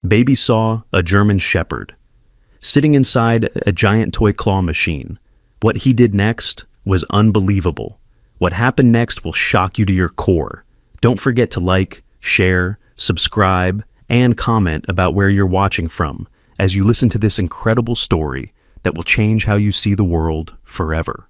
Baby saw a German Shepherd sitting inside a giant toy claw machine. What he did next was unbelievable. What happened next will shock you to your core. Don't forget to like, share, subscribe, and comment about where you're watching from as you listen to this incredible story that will change how you see the world forever.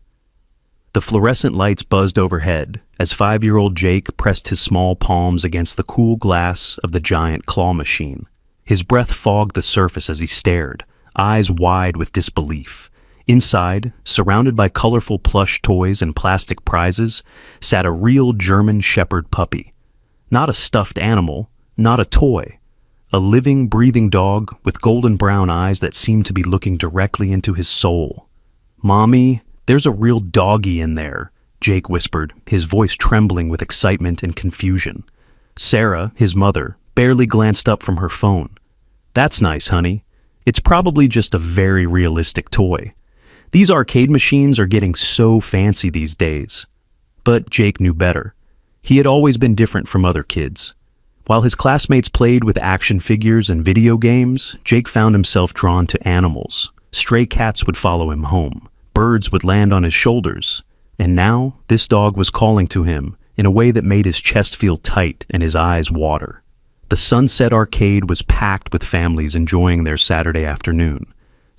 The fluorescent lights buzzed overhead as 5-year-old Jake pressed his small palms against the cool glass of the giant claw machine. His breath fogged the surface as he stared, eyes wide with disbelief. Inside, surrounded by colorful plush toys and plastic prizes, sat a real German Shepherd puppy. Not a stuffed animal, not a toy. A living, breathing dog with golden brown eyes that seemed to be looking directly into his soul. "Mommy, there's a real doggy in there," Jake whispered, his voice trembling with excitement and confusion. Sarah, his mother, barely glanced up from her phone. "That's nice, honey. It's probably just a very realistic toy. These arcade machines are getting so fancy these days." But Jake knew better. He had always been different from other kids. While his classmates played with action figures and video games, Jake found himself drawn to animals. Stray cats would follow him home. Birds would land on his shoulders. And now, this dog was calling to him in a way that made his chest feel tight and his eyes water. The Sunset Arcade was packed with families enjoying their Saturday afternoon.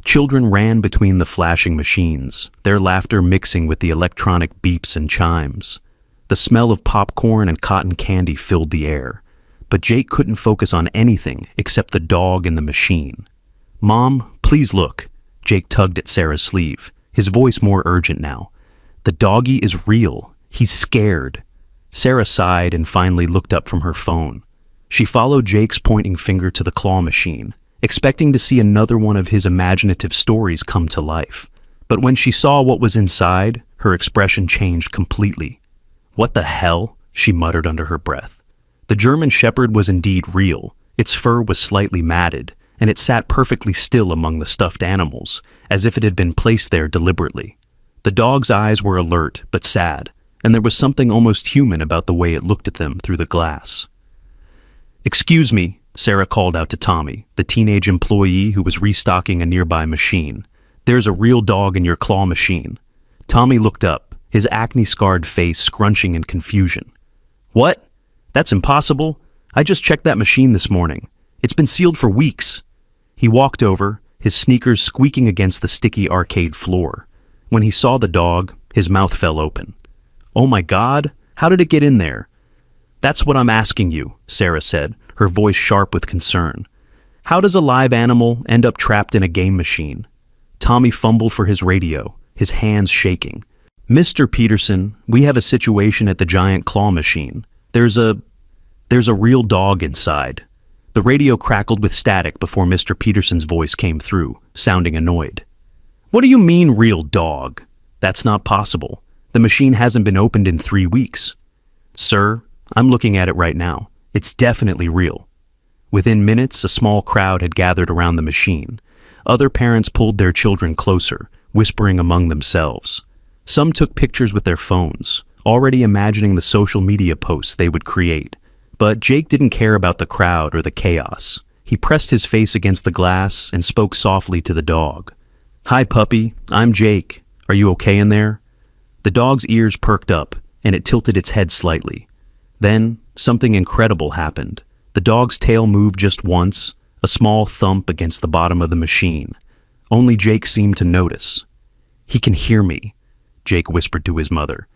Children ran between the flashing machines, their laughter mixing with the electronic beeps and chimes. The smell of popcorn and cotton candy filled the air. But Jake couldn't focus on anything except the dog and the machine. "Mom, please look." Jake tugged at Sarah's sleeve, his voice more urgent now. "The doggy is real. He's scared." Sarah sighed and finally looked up from her phone. She followed Jake's pointing finger to the claw machine, expecting to see another one of his imaginative stories come to life. But when she saw what was inside, her expression changed completely. "What the hell?" she muttered under her breath. The German Shepherd was indeed real. Its fur was slightly matted, and it sat perfectly still among the stuffed animals, as if it had been placed there deliberately. The dog's eyes were alert but sad, and there was something almost human about the way it looked at them through the glass. "Excuse me," Sarah called out to Tommy, the teenage employee who was restocking a nearby machine. "There's a real dog in your claw machine." Tommy looked up, his acne-scarred face scrunching in confusion. "What? That's impossible. I just checked that machine this morning. It's been sealed for weeks." He walked over, his sneakers squeaking against the sticky arcade floor. When he saw the dog, his mouth fell open. "Oh my God, how did it get in there?" "That's what I'm asking you," Sarah said, her voice sharp with concern. "How does a live animal end up trapped in a game machine?" Tommy fumbled for his radio, his hands shaking. "Mr. Peterson, we have a situation at the giant claw machine. There's a real dog inside." The radio crackled with static before Mr. Peterson's voice came through, sounding annoyed. "What do you mean, real dog? That's not possible. The machine hasn't been opened in 3 weeks." "Sir, I'm looking at it right now. It's definitely real." Within minutes, a small crowd had gathered around the machine. Other parents pulled their children closer, whispering among themselves. Some took pictures with their phones, already imagining the social media posts they would create. But Jake didn't care about the crowd or the chaos. He pressed his face against the glass and spoke softly to the dog. "Hi, puppy. I'm Jake. Are you okay in there?" The dog's ears perked up, and it tilted its head slightly. Then, something incredible happened. The dog's tail moved just once, a small thump against the bottom of the machine. Only Jake seemed to notice. "He can hear me," Jake whispered to his mother.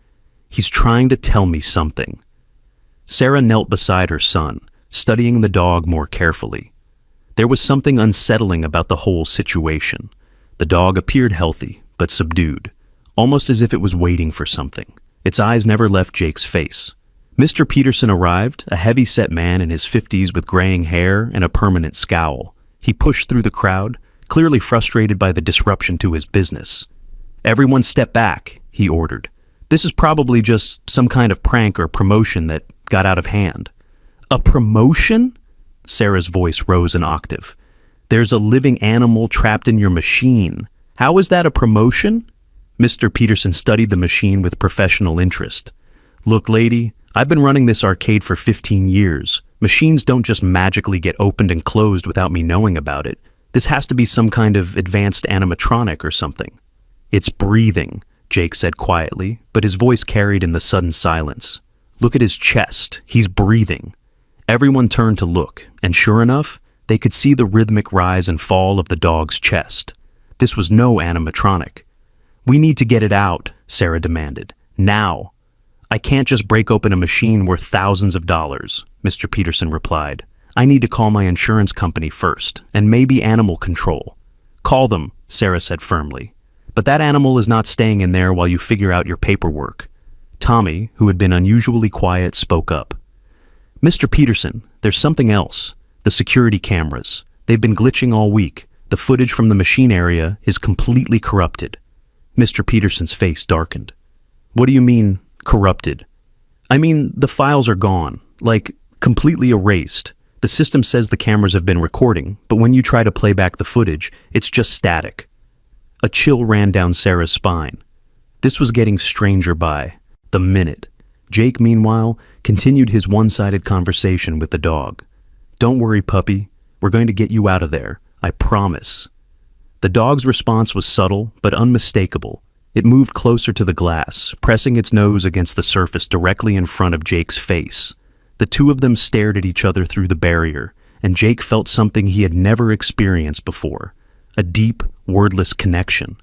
"He's trying to tell me something." Sarah knelt beside her son, studying the dog more carefully. There was something unsettling about the whole situation. The dog appeared healthy, but subdued, almost as if it was waiting for something. Its eyes never left Jake's face. Mr. Peterson arrived, a heavy-set man in his 50s with graying hair and a permanent scowl. He pushed through the crowd, clearly frustrated by the disruption to his business. "Everyone step back," he ordered. "This is probably just some kind of prank or promotion that got out of hand." "A promotion?" Sarah's voice rose an octave. "There's a living animal trapped in your machine. How is that a promotion?" Mr. Peterson studied the machine with professional interest. "Look, lady, I've been running this arcade for 15 years. Machines don't just magically get opened and closed without me knowing about it. This has to be some kind of advanced animatronic or something. It's breathing, Jake said quietly, but his voice carried in the sudden silence. Look at his chest. He's breathing. Everyone turned to look, and sure enough, they could see the rhythmic rise and fall of the dog's chest. This was no animatronic. We need to get it out, Sarah demanded. Now. I can't just break open a machine worth thousands of dollars, Mr. Peterson replied. I need to call my insurance company first, and maybe animal control. Call them, Sarah said firmly. But that animal is not staying in there while you figure out your paperwork. Tommy, who had been unusually quiet, spoke up. Mr. Peterson, there's something else. The security cameras. They've been glitching all week. The footage from the machine area is completely corrupted. Mr. Peterson's face darkened. What do you mean, corrupted? I mean, the files are gone, like completely erased. The system says the cameras have been recording, but when you try to play back the footage, it's just static. A chill ran down Sarah's spine. This was getting stranger by the minute. Jake, meanwhile, continued his one-sided conversation with the dog. Don't worry, puppy. We're going to get you out of there. I promise. The dog's response was subtle, but unmistakable. It moved closer to the glass, pressing its nose against the surface directly in front of Jake's face. The two of them stared at each other through the barrier, and Jake felt something he had never experienced before. A deep, wordless connection.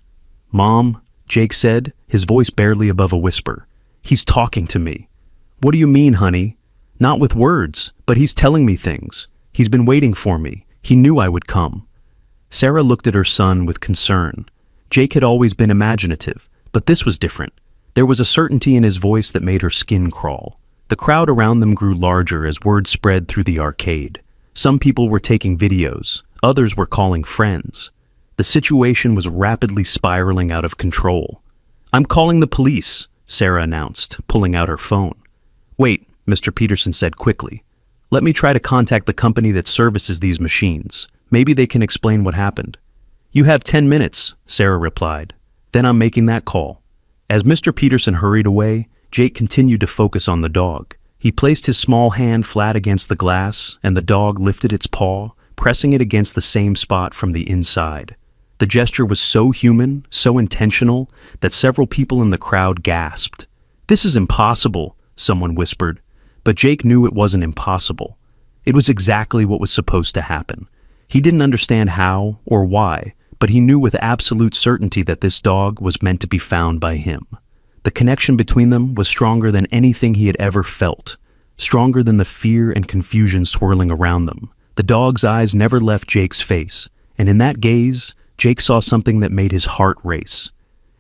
Mom, Jake said, his voice barely above a whisper. He's talking to me. What do you mean, honey? Not with words, but he's telling me things. He's been waiting for me. He knew I would come. Sarah looked at her son with concern. Jake had always been imaginative, but this was different. There was a certainty in his voice that made her skin crawl. The crowd around them grew larger as word spread through the arcade. Some people were taking videos. Others were calling friends. The situation was rapidly spiraling out of control. I'm calling the police, Sarah announced, pulling out her phone. Wait, Mr. Peterson said quickly. Let me try to contact the company that services these machines. Maybe they can explain what happened. You have 10 minutes, Sarah replied. Then I'm making that call. As Mr. Peterson hurried away, Jake continued to focus on the dog. He placed his small hand flat against the glass, and the dog lifted its paw, pressing it against the same spot from the inside. The gesture was so human, so intentional, that several people in the crowd gasped. This is impossible, someone whispered. But Jake knew it wasn't impossible. It was exactly what was supposed to happen. He didn't understand how or why, but he knew with absolute certainty that this dog was meant to be found by him. The connection between them was stronger than anything he had ever felt, stronger than the fear and confusion swirling around them. The dog's eyes never left Jake's face, and in that gaze, Jake saw something that made his heart race.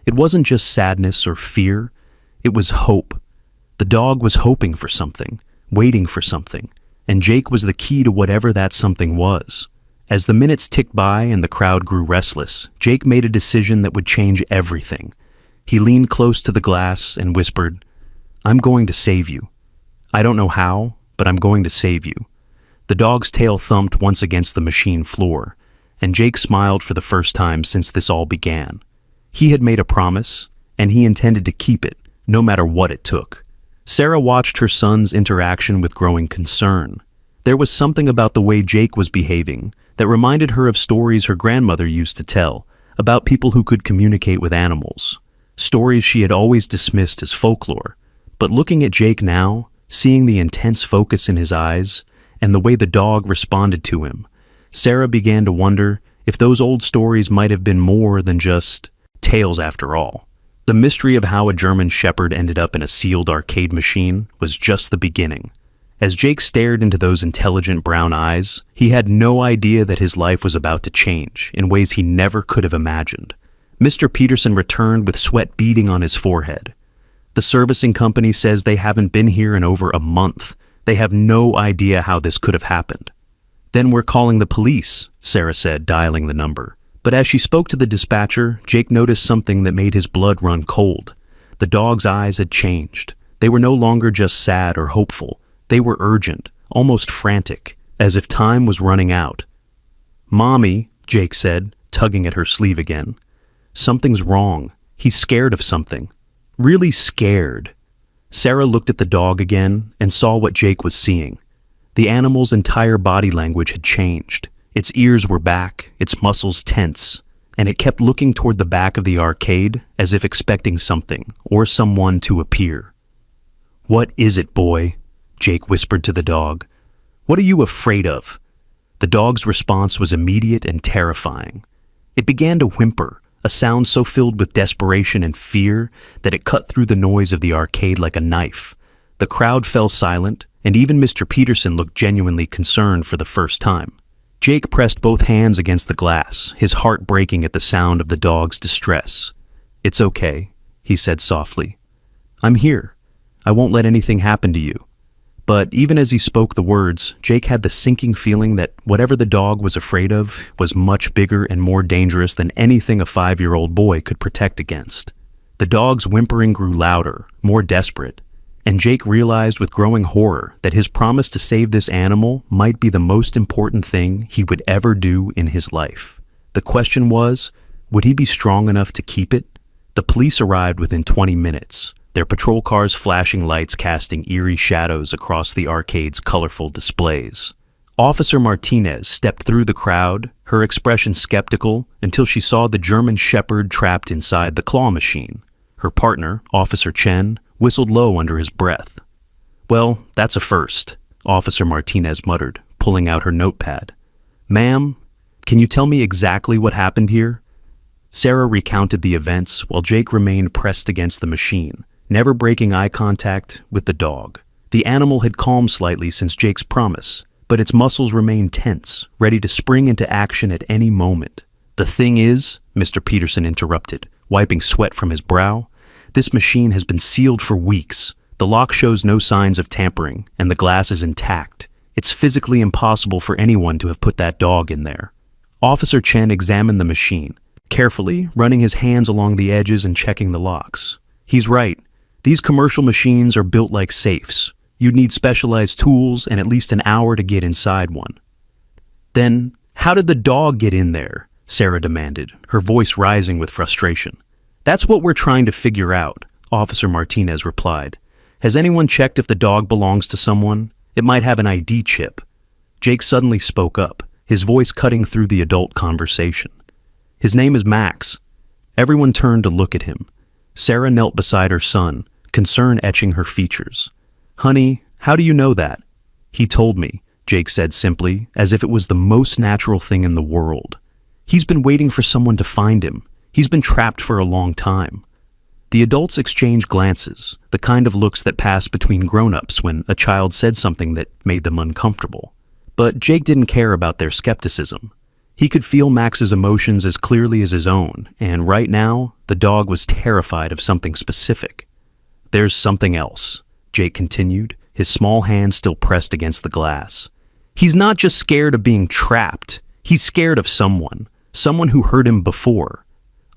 It wasn't just sadness or fear, it was hope. The dog was hoping for something, waiting for something, and Jake was the key to whatever that something was. As the minutes ticked by and the crowd grew restless, Jake made a decision that would change everything. He leaned close to the glass and whispered, I'm going to save you. I don't know how, but I'm going to save you. The dog's tail thumped once against the machine floor, and Jake smiled for the first time since this all began. He had made a promise, and he intended to keep it, no matter what it took. Sarah watched her son's interaction with growing concern. There was something about the way Jake was behaving that reminded her of stories her grandmother used to tell about people who could communicate with animals. Stories she had always dismissed as folklore. But looking at Jake now, seeing the intense focus in his eyes, and the way the dog responded to him, Sarah began to wonder if those old stories might have been more than just tales after all. The mystery of how a German Shepherd ended up in a sealed arcade machine was just the beginning. As Jake stared into those intelligent brown eyes, he had no idea that his life was about to change in ways he never could have imagined. Mr. Peterson returned with sweat beading on his forehead. The servicing company says they haven't been here in over a month. They have no idea how this could have happened. Then we're calling the police, Sarah said, dialing the number. But as she spoke to the dispatcher, Jake noticed something that made his blood run cold. The dog's eyes had changed. They were no longer just sad or hopeful. They were urgent, almost frantic, as if time was running out. Mommy, Jake said, tugging at her sleeve again. Something's wrong. He's scared of something. Really scared. Sarah looked at the dog again and saw what Jake was seeing. The animal's entire body language had changed. Its ears were back, its muscles tense, and it kept looking toward the back of the arcade as if expecting something or someone to appear. "What is it, boy?" Jake whispered to the dog. "What are you afraid of?" The dog's response was immediate and terrifying. It began to whimper, a sound so filled with desperation and fear that it cut through the noise of the arcade like a knife. The crowd fell silent, and even Mr. Peterson looked genuinely concerned for the first time. Jake pressed both hands against the glass, his heart breaking at the sound of the dog's distress. "It's okay," he said softly. "I'm here. I won't let anything happen to you." But even as he spoke the words, Jake had the sinking feeling that whatever the dog was afraid of was much bigger and more dangerous than anything a 5-year-old boy could protect against. The dog's whimpering grew louder, more desperate, and Jake realized with growing horror that his promise to save this animal might be the most important thing he would ever do in his life. The question was, would he be strong enough to keep it? The police arrived within 20 minutes, their patrol cars flashing lights casting eerie shadows across the arcade's colorful displays. Officer Martinez stepped through the crowd, her expression skeptical, until she saw the German Shepherd trapped inside the claw machine. Her partner, Officer Chen, whistled low under his breath. "Well, that's a first," Officer Martinez muttered, pulling out her notepad. "Ma'am, can you tell me exactly what happened here?" Sarah recounted the events while Jake remained pressed against the machine, never breaking eye contact with the dog. The animal had calmed slightly since Jake's promise, but its muscles remained tense, ready to spring into action at any moment. "The thing is," Mr. Peterson interrupted, wiping sweat from his brow, "this machine has been sealed for weeks. The lock shows no signs of tampering, and the glass is intact. It's physically impossible for anyone to have put that dog in there." Officer Chen examined the machine, carefully running his hands along the edges and checking the locks. "He's right. These commercial machines are built like safes. You'd need specialized tools and at least an hour to get inside one." "Then, how did the dog get in there?" Sarah demanded, her voice rising with frustration. "That's what we're trying to figure out," Officer Martinez replied. "Has anyone checked if the dog belongs to someone? It might have an ID chip." Jake suddenly spoke up, his voice cutting through the adult conversation. "His name is Max." Everyone turned to look at him. Sarah knelt beside her son, concern etching her features. "Honey, how do you know that?" "He told me," Jake said simply, as if it was the most natural thing in the world. "He's been waiting for someone to find him. He's been trapped for a long time." The adults exchanged glances, the kind of looks that pass between grown-ups when a child said something that made them uncomfortable. But Jake didn't care about their skepticism. He could feel Max's emotions as clearly as his own, and right now, the dog was terrified of something specific. "There's something else," Jake continued, his small hand still pressed against the glass. "He's not just scared of being trapped. He's scared of someone who hurt him before."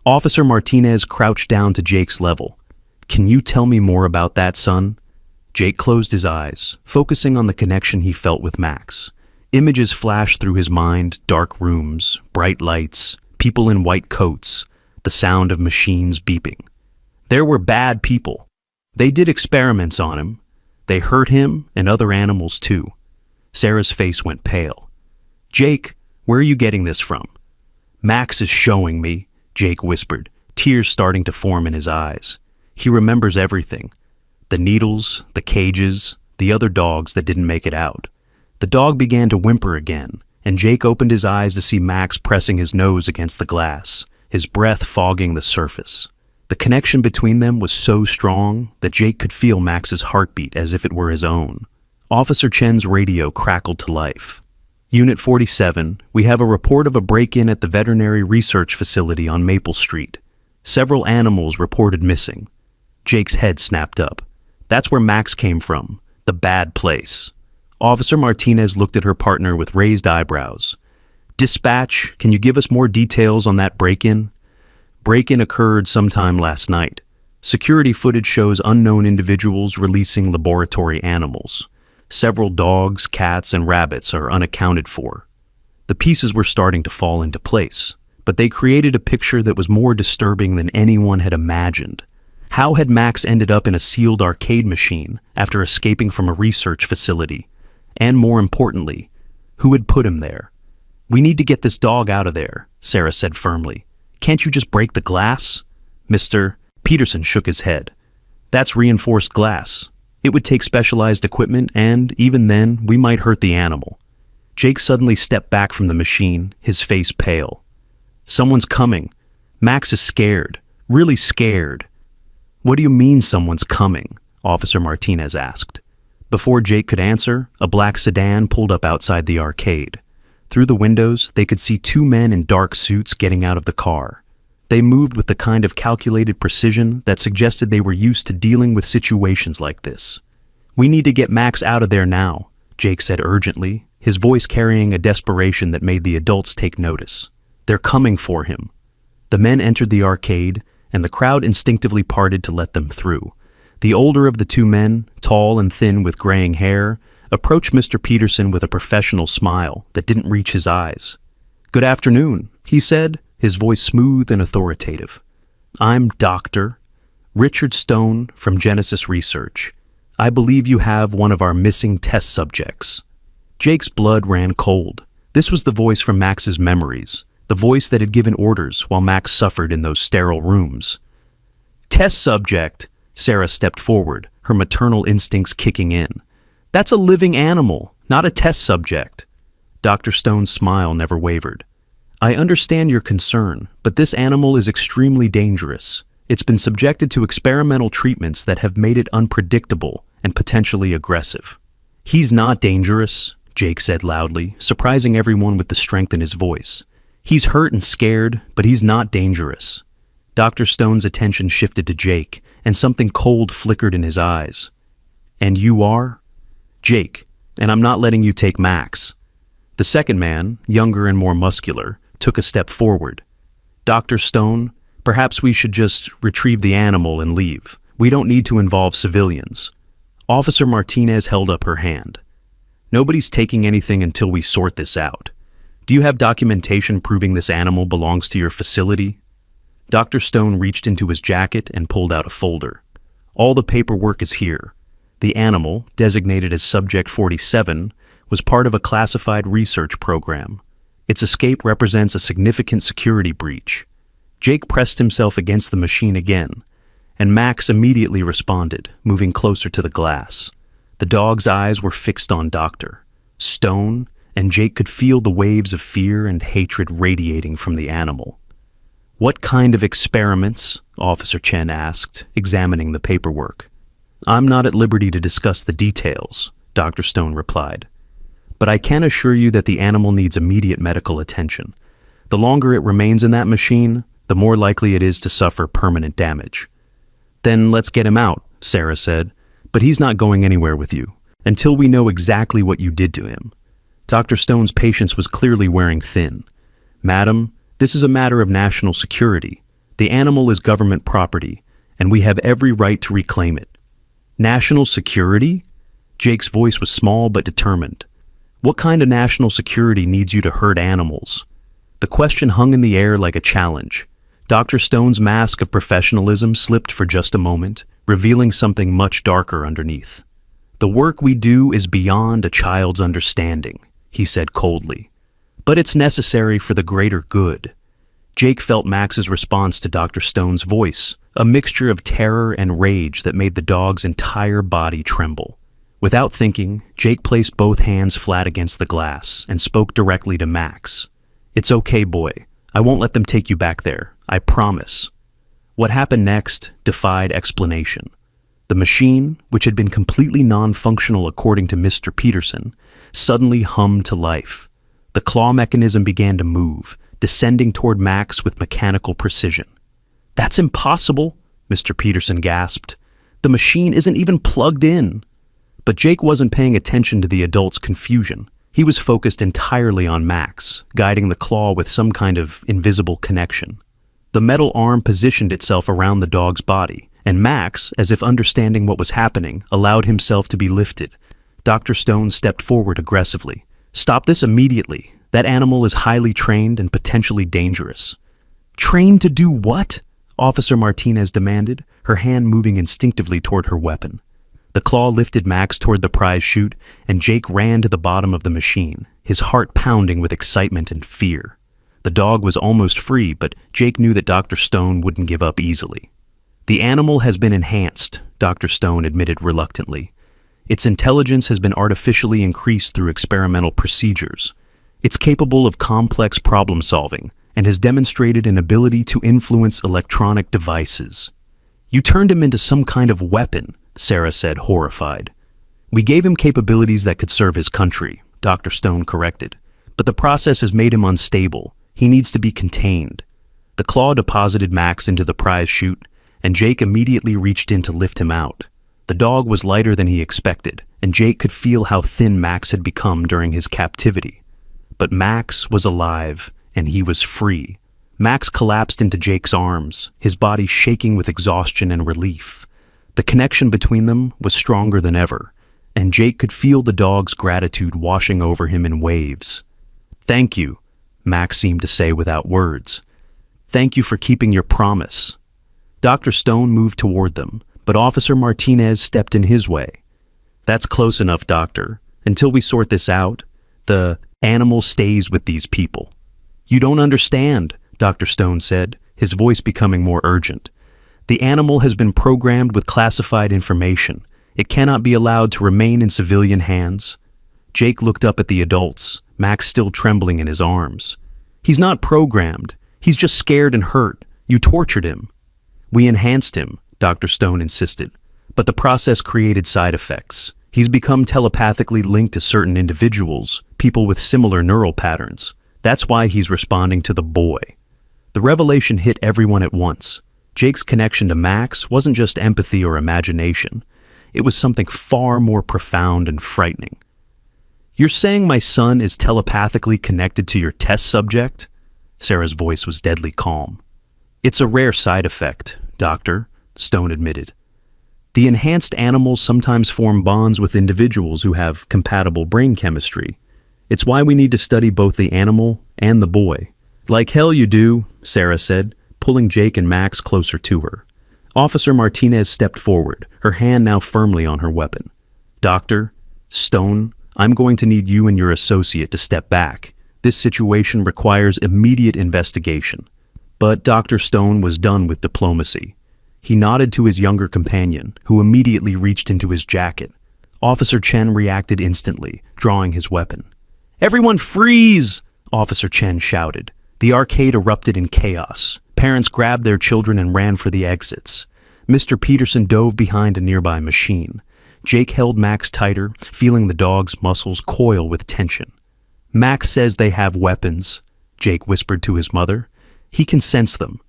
Officer Martinez crouched down to Jake's level. "Can you tell me more about that, son?" Jake closed his eyes, focusing on the connection he felt with Max. Images flashed through his mind, dark rooms, bright lights, people in white coats, the sound of machines beeping. There were bad people. They did experiments on him. They hurt him and other animals too. Sarah's face went pale. "Jake, where are you getting this from?" "Max is showing me," Jake whispered, tears starting to form in his eyes. He remembers everything. The needles, the cages, the other dogs that didn't make it out. The dog began to whimper again, and Jake opened his eyes to see Max pressing his nose against the glass, his breath fogging the surface. The connection between them was so strong that Jake could feel Max's heartbeat as if it were his own. Officer Chen's radio crackled to life. "Unit 47, we have a report of a break-in at the veterinary research facility on Maple Street. Several animals reported missing." Jake's head snapped up. That's where Max came from, the bad place. Officer Martinez looked at her partner with raised eyebrows. "Dispatch, can you give us more details on that break-in?" "Break-in occurred sometime last night. Security footage shows unknown individuals releasing laboratory animals. Several dogs, cats, and rabbits are unaccounted for." The pieces were starting to fall into place, but they created a picture that was more disturbing than anyone had imagined. How had Max ended up in a sealed arcade machine after escaping from a research facility? And more importantly, who had put him there? "We need to get this dog out of there," Sarah said firmly. "Can't you just break the glass?" Mr. Peterson shook his head. "That's reinforced glass. It would take specialized equipment, and even then, we might hurt the animal." Jake suddenly stepped back from the machine, his face pale. "Someone's coming. Max is scared. Really scared." "What do you mean someone's coming?" Officer Martinez asked. Before Jake could answer, a black sedan pulled up outside the arcade. Through the windows, they could see two men in dark suits getting out of the car. They moved with the kind of calculated precision that suggested they were used to dealing with situations like this. "We need to get Max out of there now," Jake said urgently, his voice carrying a desperation that made the adults take notice. "They're coming for him." The men entered the arcade, and the crowd instinctively parted to let them through. The older of the two men, tall and thin with graying hair, approached Mr. Peterson with a professional smile that didn't reach his eyes. "Good afternoon," he said, his voice smooth and authoritative. "I'm Dr. Richard Stone from Genesis Research. I believe you have one of our missing test subjects." Jake's blood ran cold. This was the voice from Max's memories, the voice that had given orders while Max suffered in those sterile rooms. "Test subject," Sarah stepped forward, her maternal instincts kicking in. "That's a living animal, not a test subject." Dr. Stone's smile never wavered. "I understand your concern, but this animal is extremely dangerous. It's been subjected to experimental treatments that have made it unpredictable and potentially aggressive." "He's not dangerous," Jake said loudly, surprising everyone with the strength in his voice. "He's hurt and scared, but he's not dangerous." Dr. Stone's attention shifted to Jake, and something cold flickered in his eyes. "And you are?" "Jake, and I'm not letting you take Max." The second man, younger and more muscular, took a step forward. "Dr. Stone, perhaps we should just retrieve the animal and leave. We don't need to involve civilians." Officer Martinez held up her hand. "Nobody's taking anything until we sort this out. Do you have documentation proving this animal belongs to your facility?" Dr. Stone reached into his jacket and pulled out a folder. "All the paperwork is here. The animal, designated as Subject 47, was part of a classified research program. Its escape represents a significant security breach." Jake pressed himself against the machine again, and Max immediately responded, moving closer to the glass. The dog's eyes were fixed on Dr. Stone, and Jake could feel the waves of fear and hatred radiating from the animal. "What kind of experiments?" Officer Chen asked, examining the paperwork. "I'm not at liberty to discuss the details," Dr. Stone replied. "But I can assure you that the animal needs immediate medical attention. The longer it remains in that machine, the more likely it is to suffer permanent damage." "Then let's get him out," Sarah said. "But he's not going anywhere with you, until we know exactly what you did to him." Dr. Stone's patience was clearly wearing thin. "Madam, this is a matter of national security. The animal is government property, and we have every right to reclaim it." "National security?" Jake's voice was small but determined. "What kind of national security needs you to hurt animals?" The question hung in the air like a challenge. Dr. Stone's mask of professionalism slipped for just a moment, revealing something much darker underneath. "The work we do is beyond a child's understanding," he said coldly. "But it's necessary for the greater good." Jake felt Max's response to Dr. Stone's voice, a mixture of terror and rage that made the dog's entire body tremble. Without thinking, Jake placed both hands flat against the glass and spoke directly to Max. "It's okay, boy. I won't let them take you back there. I promise." What happened next defied explanation. The machine, which had been completely non-functional according to Mr. Peterson, suddenly hummed to life. The claw mechanism began to move, descending toward Max with mechanical precision. "That's impossible," Mr. Peterson gasped. "The machine isn't even plugged in." But Jake wasn't paying attention to the adult's confusion. He was focused entirely on Max, guiding the claw with some kind of invisible connection. The metal arm positioned itself around the dog's body, and Max, as if understanding what was happening, allowed himself to be lifted. Dr. Stone stepped forward aggressively. "Stop this immediately. That animal is highly trained and potentially dangerous." "Trained to do what?" Officer Martinez demanded, her hand moving instinctively toward her weapon. The claw lifted Max toward the prize chute, and Jake ran to the bottom of the machine, his heart pounding with excitement and fear. The dog was almost free, but Jake knew that Dr. Stone wouldn't give up easily. The animal has been enhanced, Dr. Stone admitted reluctantly. Its intelligence has been artificially increased through experimental procedures. It's capable of complex problem-solving and has demonstrated an ability to influence electronic devices. You turned him into some kind of weapon, Sarah said, horrified. We gave him capabilities that could serve his country, Dr. Stone corrected. But the process has made him unstable. He needs to be contained. The claw deposited Max into the prize chute, and Jake immediately reached in to lift him out. The dog was lighter than he expected, and Jake could feel how thin Max had become during his captivity. But Max was alive, and he was free. Max collapsed into Jake's arms, his body shaking with exhaustion and relief. The connection between them was stronger than ever, and Jake could feel the dog's gratitude washing over him in waves. "Thank you," Max seemed to say without words. "Thank you for keeping your promise." Dr. Stone moved toward them, but Officer Martinez stepped in his way. "That's close enough, Doctor. Until we sort this out, the animal stays with these people." "You don't understand," Dr. Stone said, his voice becoming more urgent. "The animal has been programmed with classified information. It cannot be allowed to remain in civilian hands." Jake looked up at the adults, Max still trembling in his arms. "He's not programmed. He's just scared and hurt. You tortured him." "We enhanced him," Dr. Stone insisted, "but the process created side effects. He's become telepathically linked to certain individuals, people with similar neural patterns. That's why he's responding to the boy." The revelation hit everyone at once. Jake's connection to Max wasn't just empathy or imagination. It was something far more profound and frightening. "You're saying my son is telepathically connected to your test subject?" Sarah's voice was deadly calm. "It's a rare side effect, Doctor," Stone admitted. "The enhanced animals sometimes form bonds with individuals who have compatible brain chemistry. It's why we need to study both the animal and the boy." "Like hell you do," Sarah said, pulling Jake and Max closer to her. Officer Martinez stepped forward, her hand now firmly on her weapon. "Doctor, Stone, I'm going to need you and your associate to step back. This situation requires immediate investigation." But Dr. Stone was done with diplomacy. He nodded to his younger companion, who immediately reached into his jacket. Officer Chen reacted instantly, drawing his weapon. "Everyone freeze!" Officer Chen shouted. The arcade erupted in chaos. Parents grabbed their children and ran for the exits. Mr. Peterson dove behind a nearby machine. Jake held Max tighter, feeling the dog's muscles coil with tension. "Max says they have weapons," Jake whispered to his mother. "He can sense them."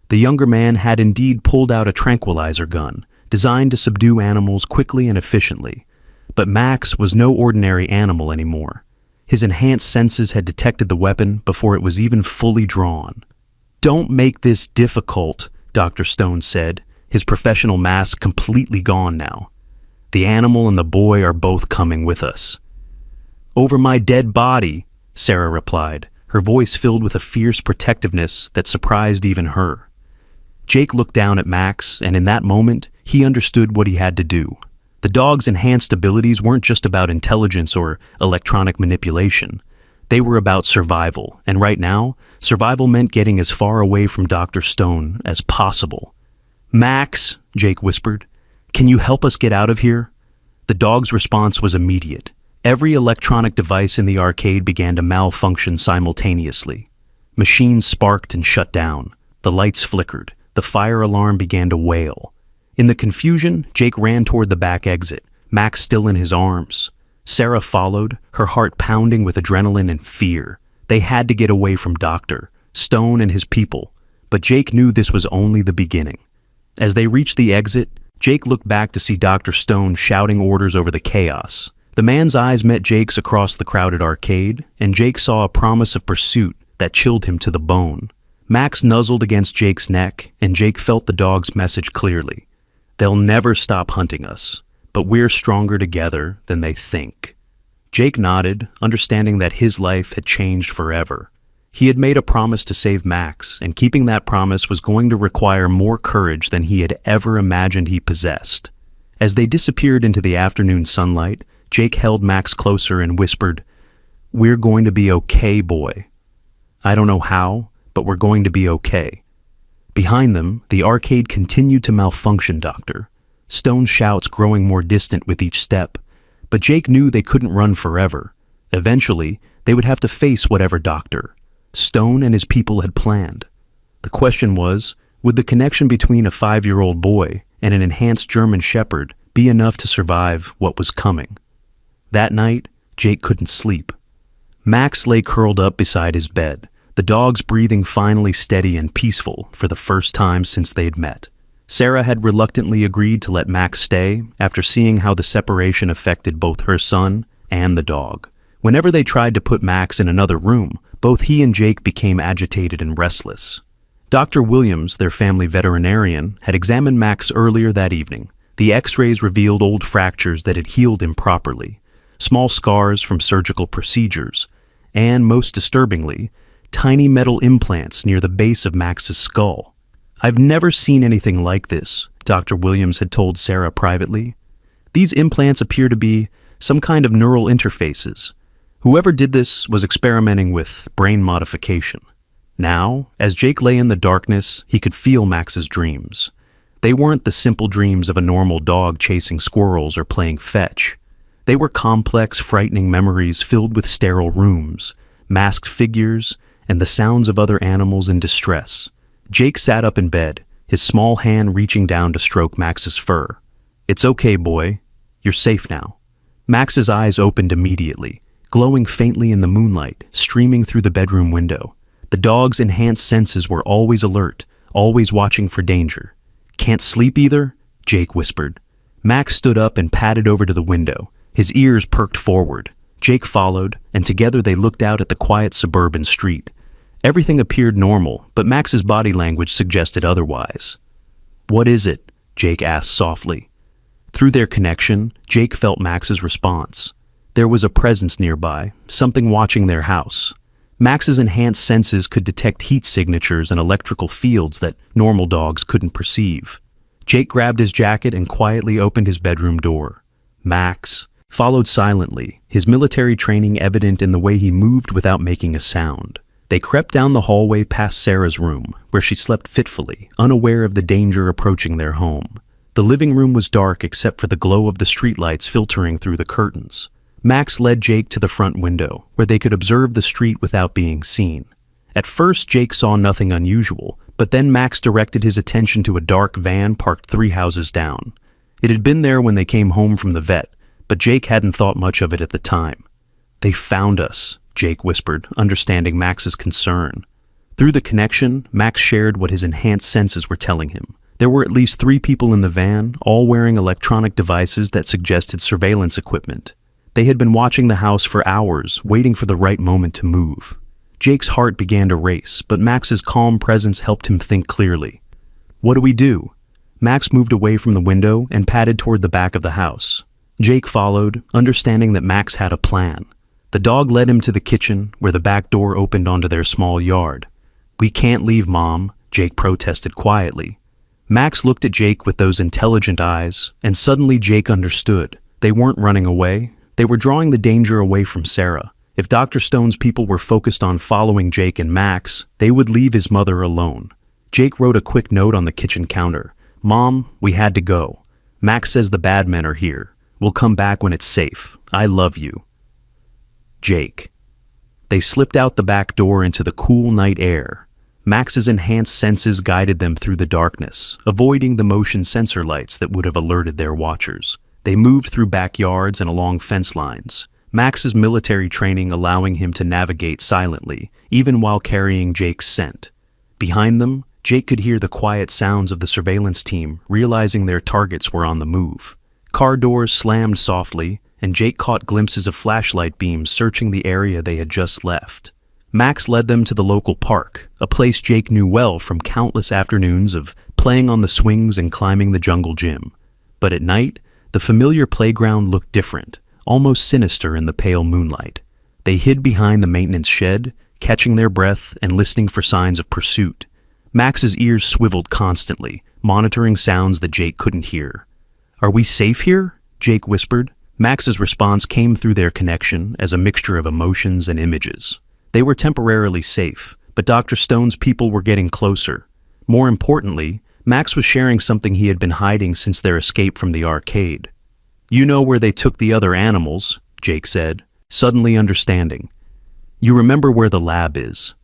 The younger man had indeed pulled out a tranquilizer gun, designed to subdue animals quickly and efficiently. But Max was no ordinary animal anymore. His enhanced senses had detected the weapon before it was even fully drawn. "Don't make this difficult," Dr. Stone said, his professional mask completely gone now. "The animal and the boy are both coming with us." "Over my dead body," Sarah replied, her voice filled with a fierce protectiveness that surprised even her. Jake looked down at Max, and in that moment, he understood what he had to do. The dog's enhanced abilities weren't just about intelligence or electronic manipulation. They were about survival, and right now, survival meant getting as far away from Dr. Stone as possible. "Max," Jake whispered, "can you help us get out of here?" The dog's response was immediate. Every electronic device in the arcade began to malfunction simultaneously. Machines sparked and shut down. The lights flickered. The fire alarm began to wail. In the confusion, Jake ran toward the back exit, Max still in his arms. Sarah followed, her heart pounding with adrenaline and fear. They had to get away from Dr. Stone and his people, but Jake knew this was only the beginning. As they reached the exit, Jake looked back to see Dr. Stone shouting orders over the chaos. The man's eyes met Jake's across the crowded arcade, and Jake saw a promise of pursuit that chilled him to the bone. Max nuzzled against Jake's neck, and Jake felt the dog's message clearly. "They'll never stop hunting us, but we're stronger together than they think." Jake nodded, understanding that his life had changed forever. He had made a promise to save Max, and keeping that promise was going to require more courage than he had ever imagined he possessed. As they disappeared into the afternoon sunlight, Jake held Max closer and whispered, "We're going to be okay, boy. I don't know how, but we're going to be okay." Behind them, the arcade continued to malfunction, Doctor. Stone's shouts growing more distant with each step. But Jake knew they couldn't run forever. Eventually, they would have to face whatever Doctor Stone and his people had planned. The question was, would the connection between a 5-year-old boy and an enhanced German Shepherd be enough to survive what was coming? That night, Jake couldn't sleep. Max lay curled up beside his bed, the dog's breathing finally steady and peaceful for the first time since they'd met. Sarah had reluctantly agreed to let Max stay after seeing how the separation affected both her son and the dog. Whenever they tried to put Max in another room, both he and Jake became agitated and restless. Dr. Williams, their family veterinarian, had examined Max earlier that evening. The x-rays revealed old fractures that had healed improperly, small scars from surgical procedures, and, most disturbingly, tiny metal implants near the base of Max's skull. "I've never seen anything like this," Dr. Williams had told Sarah privately. "These implants appear to be some kind of neural interfaces. Whoever did this was experimenting with brain modification." Now, as Jake lay in the darkness, he could feel Max's dreams. They weren't the simple dreams of a normal dog chasing squirrels or playing fetch. They were complex, frightening memories filled with sterile rooms, masked figures, and the sounds of other animals in distress. Jake sat up in bed, his small hand reaching down to stroke Max's fur. "It's okay, boy. You're safe now." Max's eyes opened immediately, glowing faintly in the moonlight, streaming through the bedroom window. The dog's enhanced senses were always alert, always watching for danger. "Can't sleep either?" Jake whispered. Max stood up and padded over to the window, his ears perked forward. Jake followed, and together they looked out at the quiet suburban street. Everything appeared normal, but Max's body language suggested otherwise. "What is it?" Jake asked softly. Through their connection, Jake felt Max's response. There was a presence nearby, something watching their house. Max's enhanced senses could detect heat signatures and electrical fields that normal dogs couldn't perceive. Jake grabbed his jacket and quietly opened his bedroom door. Max followed silently, his military training evident in the way he moved without making a sound. They crept down the hallway past Sarah's room, where she slept fitfully, unaware of the danger approaching their home. The living room was dark except for the glow of the streetlights filtering through the curtains. Max led Jake to the front window, where they could observe the street without being seen. At first, Jake saw nothing unusual, but then Max directed his attention to a dark van parked 3 houses down. It had been there when they came home from the vet, but Jake hadn't thought much of it at the time. "They found us," Jake whispered, understanding Max's concern. Through the connection, Max shared what his enhanced senses were telling him. There were at least 3 people in the van, all wearing electronic devices that suggested surveillance equipment. They had been watching the house for hours, waiting for the right moment to move. Jake's heart began to race, but Max's calm presence helped him think clearly. "What do we do?" Max moved away from the window and padded toward the back of the house. Jake followed, understanding that Max had a plan. The dog led him to the kitchen, where the back door opened onto their small yard. "We can't leave, Mom," Jake protested quietly. Max looked at Jake with those intelligent eyes, and suddenly Jake understood. They weren't running away. They were drawing the danger away from Sarah. If Dr. Stone's people were focused on following Jake and Max, they would leave his mother alone. Jake wrote a quick note on the kitchen counter. "Mom, we had to go. Max says the bad men are here. We'll come back when it's safe. I love you. Jake." They slipped out the back door into the cool night air. Max's enhanced senses guided them through the darkness, avoiding the motion sensor lights that would have alerted their watchers. They moved through backyards and along fence lines, Max's military training allowing him to navigate silently, even while carrying Jake's scent. Behind them, Jake could hear the quiet sounds of the surveillance team, realizing their targets were on the move. Car doors slammed softly, and Jake caught glimpses of flashlight beams searching the area they had just left. Max led them to the local park, a place Jake knew well from countless afternoons of playing on the swings and climbing the jungle gym. But at night, the familiar playground looked different, almost sinister in the pale moonlight. They hid behind the maintenance shed, catching their breath and listening for signs of pursuit. Max's ears swiveled constantly, monitoring sounds that Jake couldn't hear. "Are we safe here?" Jake whispered. Max's response came through their connection as a mixture of emotions and images. They were temporarily safe, but Dr. Stone's people were getting closer. More importantly, Max was sharing something he had been hiding since their escape from the arcade. "You know where they took the other animals," Jake said, suddenly understanding. "You remember where the lab is."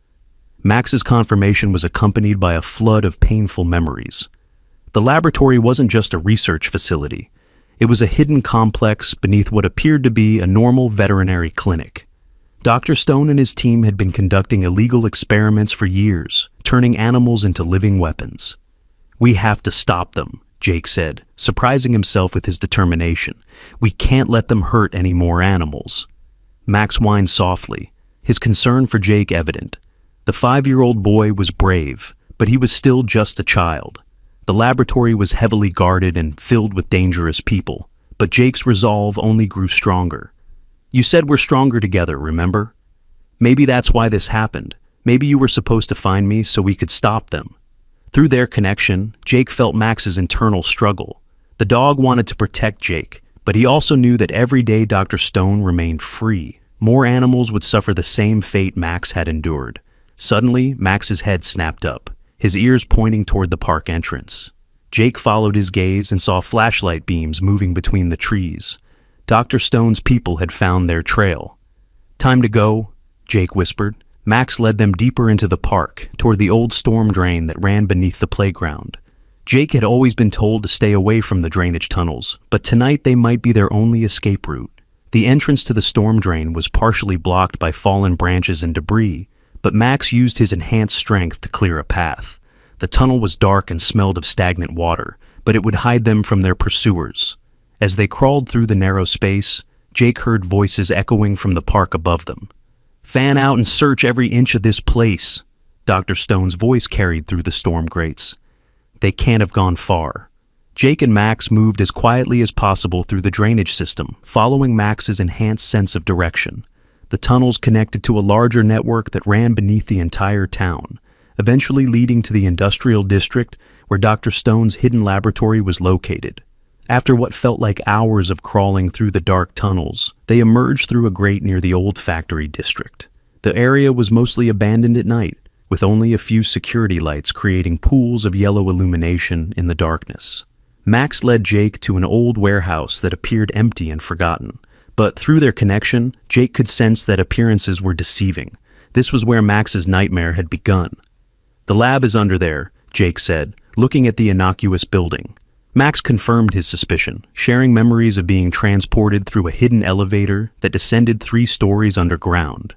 Max's confirmation was accompanied by a flood of painful memories. The laboratory wasn't just a research facility. It was a hidden complex beneath what appeared to be a normal veterinary clinic. Dr. Stone and his team had been conducting illegal experiments for years, turning animals into living weapons. "We have to stop them," Jake said, surprising himself with his determination. "We can't let them hurt any more animals." Max whined softly, his concern for Jake evident. The 5-year-old boy was brave, but he was still just a child. The laboratory was heavily guarded and filled with dangerous people, but Jake's resolve only grew stronger. "You said we're stronger together, remember? Maybe that's why this happened. Maybe you were supposed to find me so we could stop them." Through their connection, Jake felt Max's internal struggle. The dog wanted to protect Jake, but he also knew that every day Dr. Stone remained free, more animals would suffer the same fate Max had endured. Suddenly, Max's head snapped up, his ears pointing toward the park entrance. Jake followed his gaze and saw flashlight beams moving between the trees. Dr. Stone's people had found their trail. "Time to go," Jake whispered. Max led them deeper into the park, toward the old storm drain that ran beneath the playground. Jake had always been told to stay away from the drainage tunnels, but tonight they might be their only escape route. The entrance to the storm drain was partially blocked by fallen branches and debris, but Max used his enhanced strength to clear a path. The tunnel was dark and smelled of stagnant water, but it would hide them from their pursuers. As they crawled through the narrow space, Jake heard voices echoing from the park above them. "Fan out and search every inch of this place," Dr. Stone's voice carried through the storm grates. They can't have gone far. Jake and Max moved as quietly as possible through the drainage system, following Max's enhanced sense of direction. The tunnels connected to a larger network that ran beneath the entire town, eventually leading to the industrial district where Dr. Stone's hidden laboratory was located. After what felt like hours of crawling through the dark tunnels, they emerged through a grate near the old factory district. The area was mostly abandoned at night, with only a few security lights creating pools of yellow illumination in the darkness. Max led Jake to an old warehouse that appeared empty and forgotten, but through their connection, Jake could sense that appearances were deceiving. This was where Max's nightmare had begun. "The lab is under there," Jake said, looking at the innocuous building. Max confirmed his suspicion, sharing memories of being transported through a hidden elevator that descended 3 stories underground.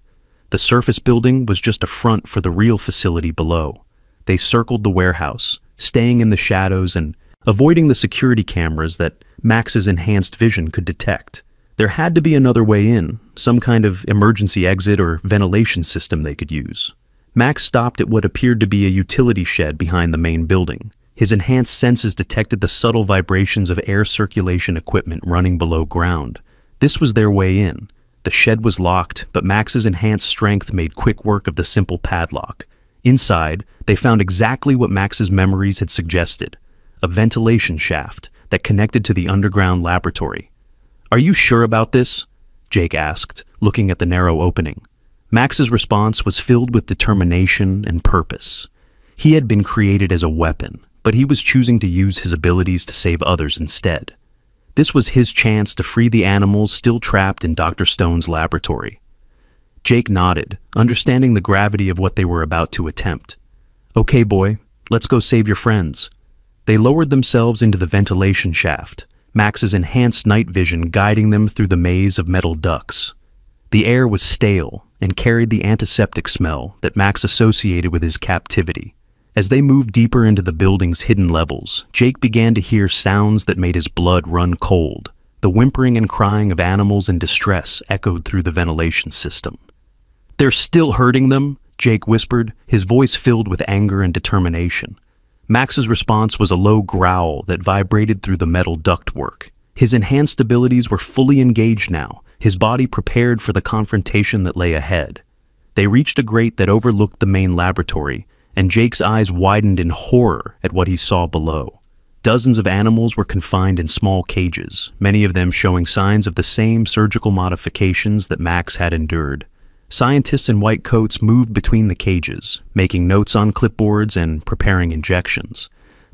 The surface building was just a front for the real facility below. They circled the warehouse, staying in the shadows and avoiding the security cameras that Max's enhanced vision could detect. There had to be another way in, some kind of emergency exit or ventilation system they could use. Max stopped at what appeared to be a utility shed behind the main building. His enhanced senses detected the subtle vibrations of air circulation equipment running below ground. This was their way in. The shed was locked, but Max's enhanced strength made quick work of the simple padlock. Inside, they found exactly what Max's memories had suggested: a ventilation shaft that connected to the underground laboratory. "Are you sure about this?" Jake asked, looking at the narrow opening. Max's response was filled with determination and purpose. He had been created as a weapon, but he was choosing to use his abilities to save others instead. This was his chance to free the animals still trapped in Dr. Stone's laboratory. Jake nodded, understanding the gravity of what they were about to attempt. "Okay, boy, let's go save your friends." They lowered themselves into the ventilation shaft, Max's enhanced night vision guiding them through the maze of metal ducts. The air was stale and carried the antiseptic smell that Max associated with his captivity. As they moved deeper into the building's hidden levels, Jake began to hear sounds that made his blood run cold. The whimpering and crying of animals in distress echoed through the ventilation system. "They're still hurting them," Jake whispered, his voice filled with anger and determination. Max's response was a low growl that vibrated through the metal ductwork. His enhanced abilities were fully engaged now, his body prepared for the confrontation that lay ahead. They reached a grate that overlooked the main laboratory, and Jake's eyes widened in horror at what he saw below. Dozens of animals were confined in small cages, many of them showing signs of the same surgical modifications that Max had endured. Scientists in white coats moved between the cages, making notes on clipboards and preparing injections.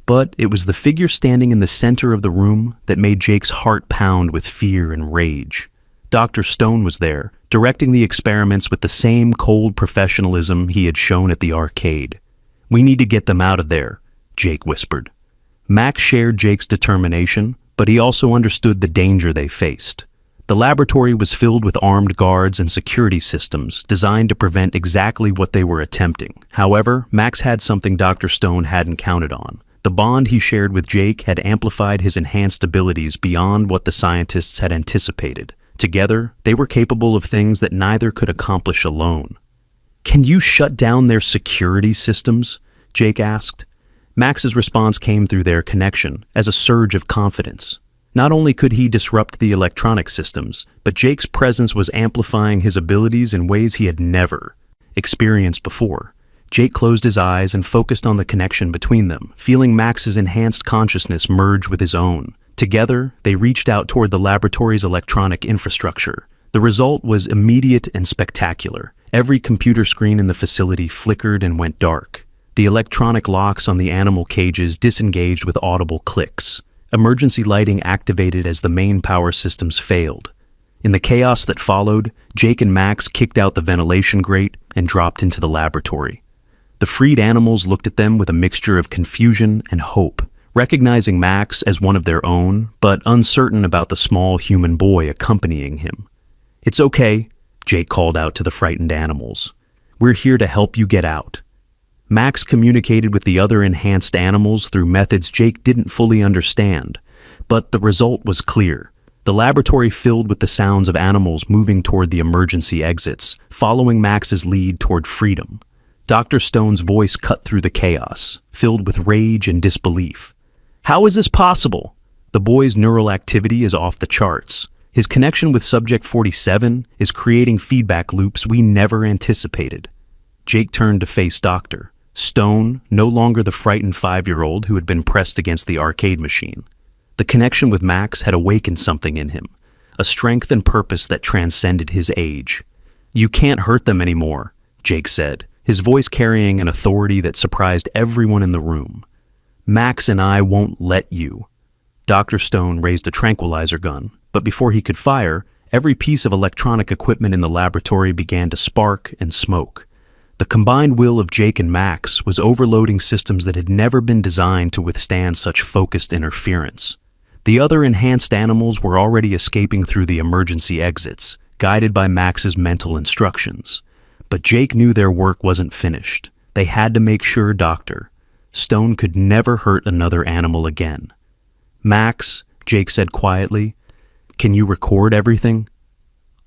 But it was the figure standing in the center of the room that made Jake's heart pound with fear and rage. Dr. Stone was there, directing the experiments with the same cold professionalism he had shown at the arcade. "We need to get them out of there," Jake whispered. Max shared Jake's determination, but he also understood the danger they faced. The laboratory was filled with armed guards and security systems designed to prevent exactly what they were attempting. However, Max had something Dr. Stone hadn't counted on. The bond he shared with Jake had amplified his enhanced abilities beyond what the scientists had anticipated. Together, they were capable of things that neither could accomplish alone. "Can you shut down their security systems?" Jake asked. Max's response came through their connection as a surge of confidence. Not only could he disrupt the electronic systems, but Jake's presence was amplifying his abilities in ways he had never experienced before. Jake closed his eyes and focused on the connection between them, feeling Max's enhanced consciousness merge with his own. Together, they reached out toward the laboratory's electronic infrastructure. The result was immediate and spectacular. Every computer screen in the facility flickered and went dark. The electronic locks on the animal cages disengaged with audible clicks. Emergency lighting activated as the main power systems failed. In the chaos that followed, Jake and Max kicked out the ventilation grate and dropped into the laboratory. The freed animals looked at them with a mixture of confusion and hope, recognizing Max as one of their own, but uncertain about the small human boy accompanying him. "It's okay," Jake called out to the frightened animals. "We're here to help you get out." Max communicated with the other enhanced animals through methods Jake didn't fully understand, but the result was clear. The laboratory filled with the sounds of animals moving toward the emergency exits, following Max's lead toward freedom. Dr. Stone's voice cut through the chaos, filled with rage and disbelief. "How is this possible? The boy's neural activity is off the charts. His connection with Subject 47 is creating feedback loops we never anticipated." Jake turned to face Dr. Stone, no longer the frightened 5-year-old who had been pressed against the arcade machine. The connection with Max had awakened something in him, a strength and purpose that transcended his age. "You can't hurt them anymore," Jake said, his voice carrying an authority that surprised everyone in the room. "Max and I won't let you." Dr. Stone raised a tranquilizer gun, but before he could fire, every piece of electronic equipment in the laboratory began to spark and smoke. The combined will of Jake and Max was overloading systems that had never been designed to withstand such focused interference. The other enhanced animals were already escaping through the emergency exits, guided by Max's mental instructions. But Jake knew their work wasn't finished. They had to make sure Dr. Stone could never hurt another animal again. "Max," Jake said quietly, "can you record everything?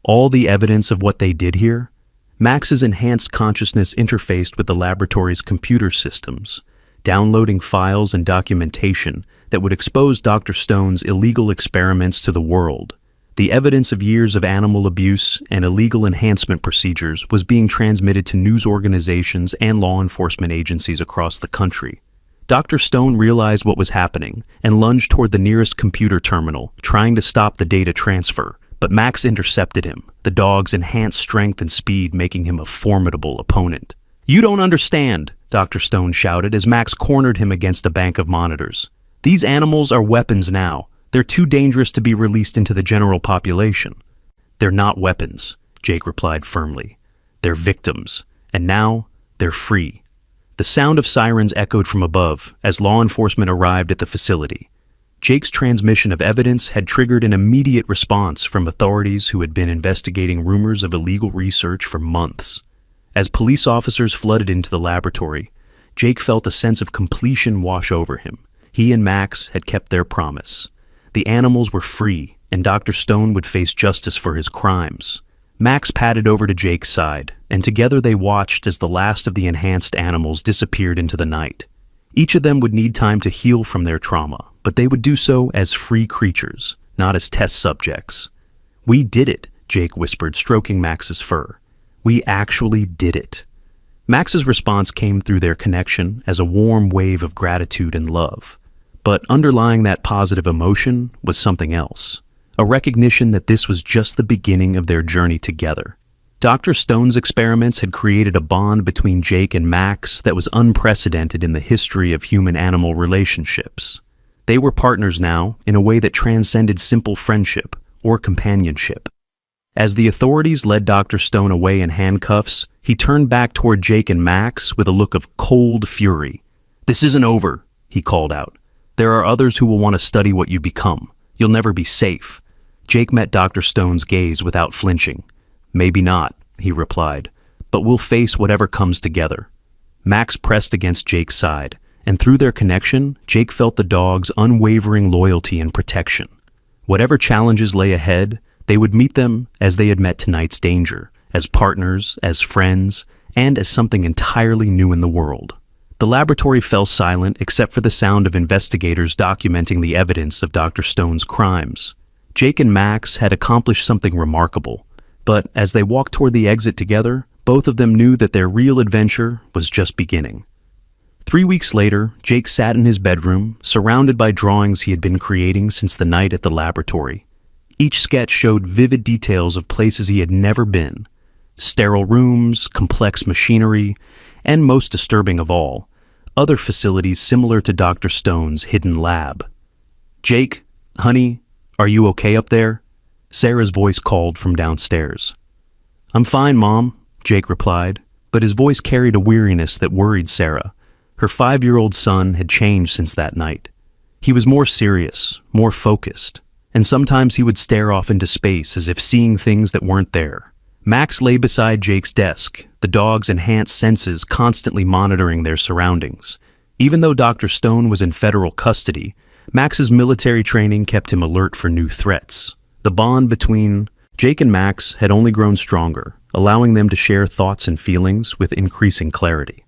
All the evidence of what they did here?" Max's enhanced consciousness interfaced with the laboratory's computer systems, downloading files and documentation that would expose Dr. Stone's illegal experiments to the world. The evidence of years of animal abuse and illegal enhancement procedures was being transmitted to news organizations and law enforcement agencies across the country. Dr. Stone realized what was happening and lunged toward the nearest computer terminal, trying to stop the data transfer. But Max intercepted him, the dog's enhanced strength and speed making him a formidable opponent. "You don't understand," Dr. Stone shouted as Max cornered him against a bank of monitors. "These animals are weapons now. They're too dangerous to be released into the general population." "They're not weapons," Jake replied firmly. "They're victims, and now they're free." The sound of sirens echoed from above as law enforcement arrived at the facility. Jake's transmission of evidence had triggered an immediate response from authorities who had been investigating rumors of illegal research for months. As police officers flooded into the laboratory, Jake felt a sense of completion wash over him. He and Max had kept their promise. The animals were free, and Dr. Stone would face justice for his crimes. Max padded over to Jake's side, and together they watched as the last of the enhanced animals disappeared into the night. Each of them would need time to heal from their trauma, but they would do so as free creatures, not as test subjects. "We did it," Jake whispered, stroking Max's fur. We actually did it." Max's response came through their connection as a warm wave of gratitude and love. But underlying that positive emotion was something else, a recognition that this was just the beginning of their journey together. Dr. Stone's experiments had created a bond between Jake and Max that was unprecedented in the history of human-animal relationships. They were partners now in a way that transcended simple friendship or companionship. As the authorities led Dr. Stone away in handcuffs, he turned back toward Jake and Max with a look of cold fury. "This isn't over," he called out. "There are others who will want to study what you've become. You'll never be safe." Jake met Dr. Stone's gaze without flinching. "Maybe not," he replied, "but we'll face whatever comes together." Max pressed against Jake's side, and through their connection, Jake felt the dog's unwavering loyalty and protection. Whatever challenges lay ahead, they would meet them as they had met tonight's danger, as partners, as friends, and as something entirely new in the world. The laboratory fell silent except for the sound of investigators documenting the evidence of Dr. Stone's crimes. Jake and Max had accomplished something remarkable, but as they walked toward the exit together, both of them knew that their real adventure was just beginning. 3 weeks later, Jake sat in his bedroom, surrounded by drawings he had been creating since the night at the laboratory. Each sketch showed vivid details of places he had never been: sterile rooms, complex machinery, and most disturbing of all, other facilities similar to Dr. Stone's hidden lab. "Jake, honey, are you okay up there?" Sarah's voice called from downstairs. "I'm fine, Mom," Jake replied, but his voice carried a weariness that worried Sarah. Her 5-year-old son had changed since that night. He was more serious, more focused, and sometimes he would stare off into space as if seeing things that weren't there. Max lay beside Jake's desk, the dog's enhanced senses constantly monitoring their surroundings. Even though Dr. Stone was in federal custody, Max's military training kept him alert for new threats. The bond between Jake and Max had only grown stronger, allowing them to share thoughts and feelings with increasing clarity.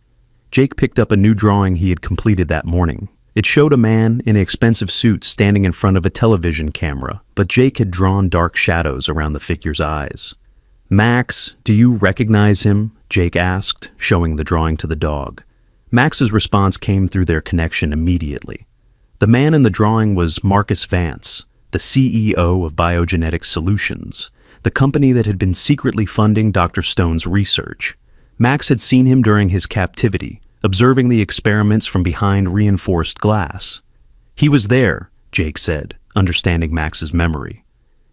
Jake picked up a new drawing he had completed that morning. It showed a man in an expensive suit standing in front of a television camera, but Jake had drawn dark shadows around the figure's eyes. "Max, do you recognize him?" Jake asked, showing the drawing to the dog. Max's response came through their connection immediately. The man in the drawing was Marcus Vance, the CEO of Biogenetic Solutions, the company that had been secretly funding Dr. Stone's research. Max had seen him during his captivity, observing the experiments from behind reinforced glass. "He was there," Jake said, understanding Max's memory.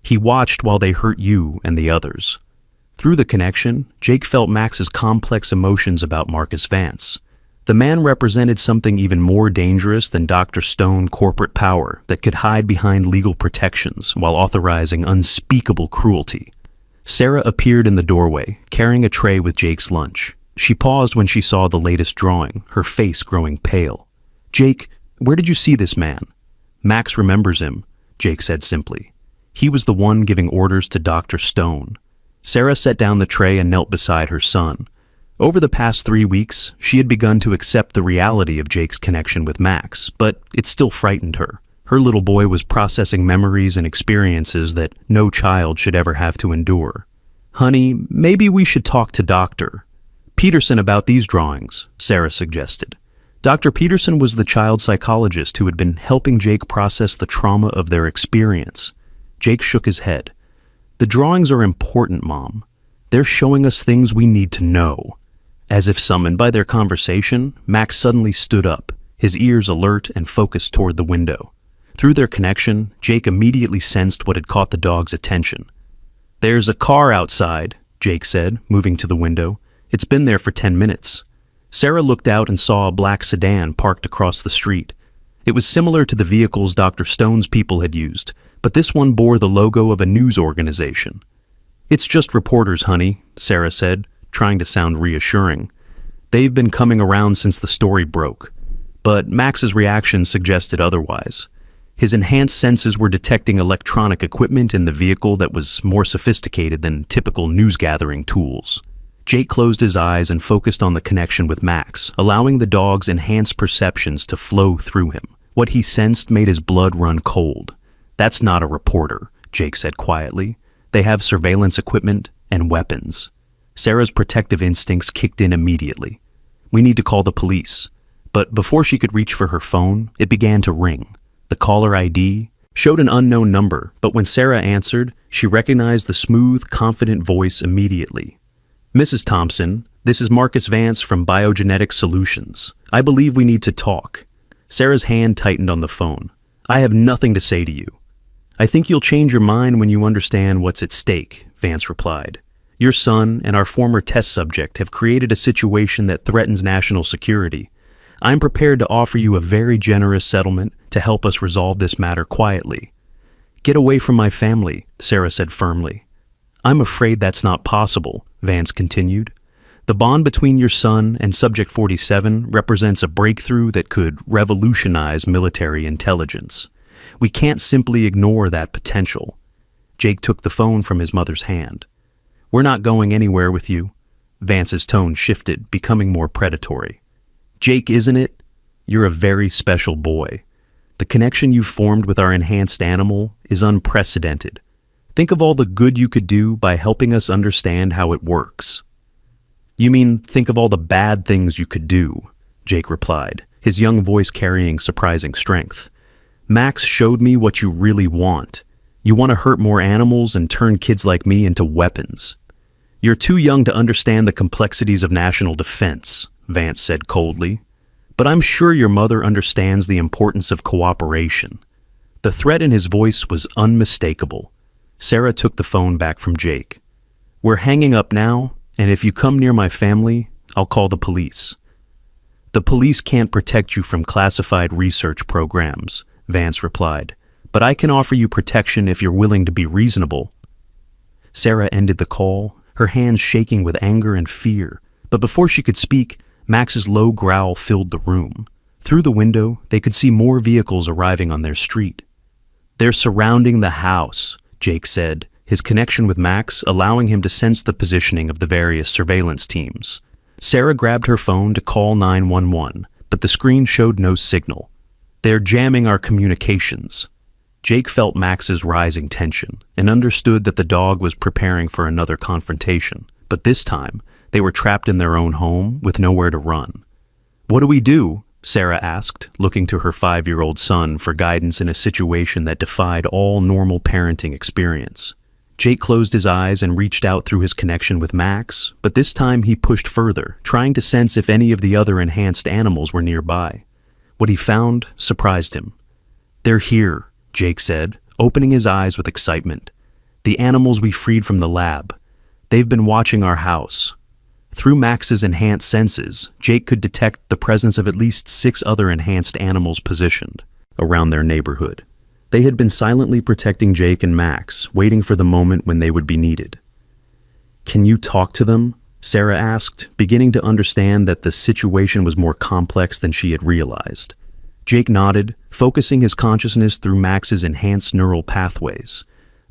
"He watched while they hurt you and the others." Through the connection, Jake felt Max's complex emotions about Marcus Vance. The man represented something even more dangerous than Dr. Stone corporate power that could hide behind legal protections while authorizing unspeakable cruelty. Sarah appeared in the doorway, carrying a tray with Jake's lunch. She paused when she saw the latest drawing, her face growing pale. "Jake, where did you see this man?" "Max remembers him," Jake said simply. "He was the one giving orders to Dr. Stone." Sarah set down the tray and knelt beside her son. Over the past 3 weeks, she had begun to accept the reality of Jake's connection with Max, but it still frightened her. Her little boy was processing memories and experiences that no child should ever have to endure. "Honey, maybe we should talk to Dr. Peterson about these drawings," Sarah suggested. Dr. Peterson was the child psychologist who had been helping Jake process the trauma of their experience. Jake shook his head. "The drawings are important, Mom. They're showing us things we need to know." As if summoned by their conversation, Max suddenly stood up, his ears alert and focused toward the window. Through their connection, Jake immediately sensed what had caught the dog's attention. "There's a car outside," Jake said, moving to the window. "It's been there for 10 minutes. Sarah looked out and saw a black sedan parked across the street. It was similar to the vehicles Dr. Stone's people had used, but this one bore the logo of a news organization. "It's just reporters, honey," Sarah said, trying to sound reassuring. "They've been coming around since the story broke." But Max's reaction suggested otherwise. His enhanced senses were detecting electronic equipment in the vehicle that was more sophisticated than typical news-gathering tools. Jake closed his eyes and focused on the connection with Max, allowing the dog's enhanced perceptions to flow through him. What he sensed made his blood run cold. "That's not a reporter," Jake said quietly. "They have surveillance equipment and weapons." Sarah's protective instincts kicked in immediately. We need to call the police. But before she could reach for her phone, it began to ring. The caller ID showed an unknown number, but when Sarah answered, she recognized the smooth, confident voice immediately. "Mrs. Thompson, this is Marcus Vance from Biogenetic Solutions. I believe we need to talk." Sarah's hand tightened on the phone. "I have nothing to say to you." "I think you'll change your mind when you understand what's at stake," Vance replied. "Your son and our former test subject have created a situation that threatens national security. I'm prepared to offer you a very generous settlement to help us resolve this matter quietly." "Get away from my family," Sarah said firmly. "I'm afraid that's not possible," Vance continued. "The bond between your son and Subject 47 represents a breakthrough that could revolutionize military intelligence. We can't simply ignore that potential." Jake took the phone from his mother's hand. "We're not going anywhere with you." Vance's tone shifted, becoming more predatory. "Jake, isn't it? You're a very special boy. The connection you've formed with our enhanced animal is unprecedented. Think of all the good you could do by helping us understand how it works." "You mean think of all the bad things you could do," Jake replied, his young voice carrying surprising strength. "Max showed me what you really want. You want to hurt more animals and turn kids like me into weapons. You're too young to understand the complexities of national defense," Vance said coldly. "But I'm sure your mother understands the importance of cooperation." The threat in his voice was unmistakable. Sarah took the phone back from Jake. "We're hanging up now, and if you come near my family, I'll call the police." "The police can't protect you from classified research programs," Vance replied, "but I can offer you protection if you're willing to be reasonable." Sarah ended the call, her hands shaking with anger and fear, but before she could speak, Max's low growl filled the room. Through the window, they could see more vehicles arriving on their street. "They're surrounding the house," Jake said, his connection with Max allowing him to sense the positioning of the various surveillance teams. Sarah grabbed her phone to call 911, but the screen showed no signal. "They're jamming our communications." Jake felt Max's rising tension and understood that the dog was preparing for another confrontation, but this time, they were trapped in their own home with nowhere to run. "What do we do?" Sarah asked, looking to her 5-year-old son for guidance in a situation that defied all normal parenting experience. Jake closed his eyes and reached out through his connection with Max, but this time he pushed further, trying to sense if any of the other enhanced animals were nearby. What he found surprised him. "They're here," Jake said, opening his eyes with excitement. "The animals we freed from the lab. They've been watching our house." Through Max's enhanced senses, Jake could detect the presence of at least 6 other enhanced animals positioned around their neighborhood. They had been silently protecting Jake and Max, waiting for the moment when they would be needed. "Can you talk to them?" Sarah asked, beginning to understand that the situation was more complex than she had realized. Jake nodded, focusing his consciousness through Max's enhanced neural pathways.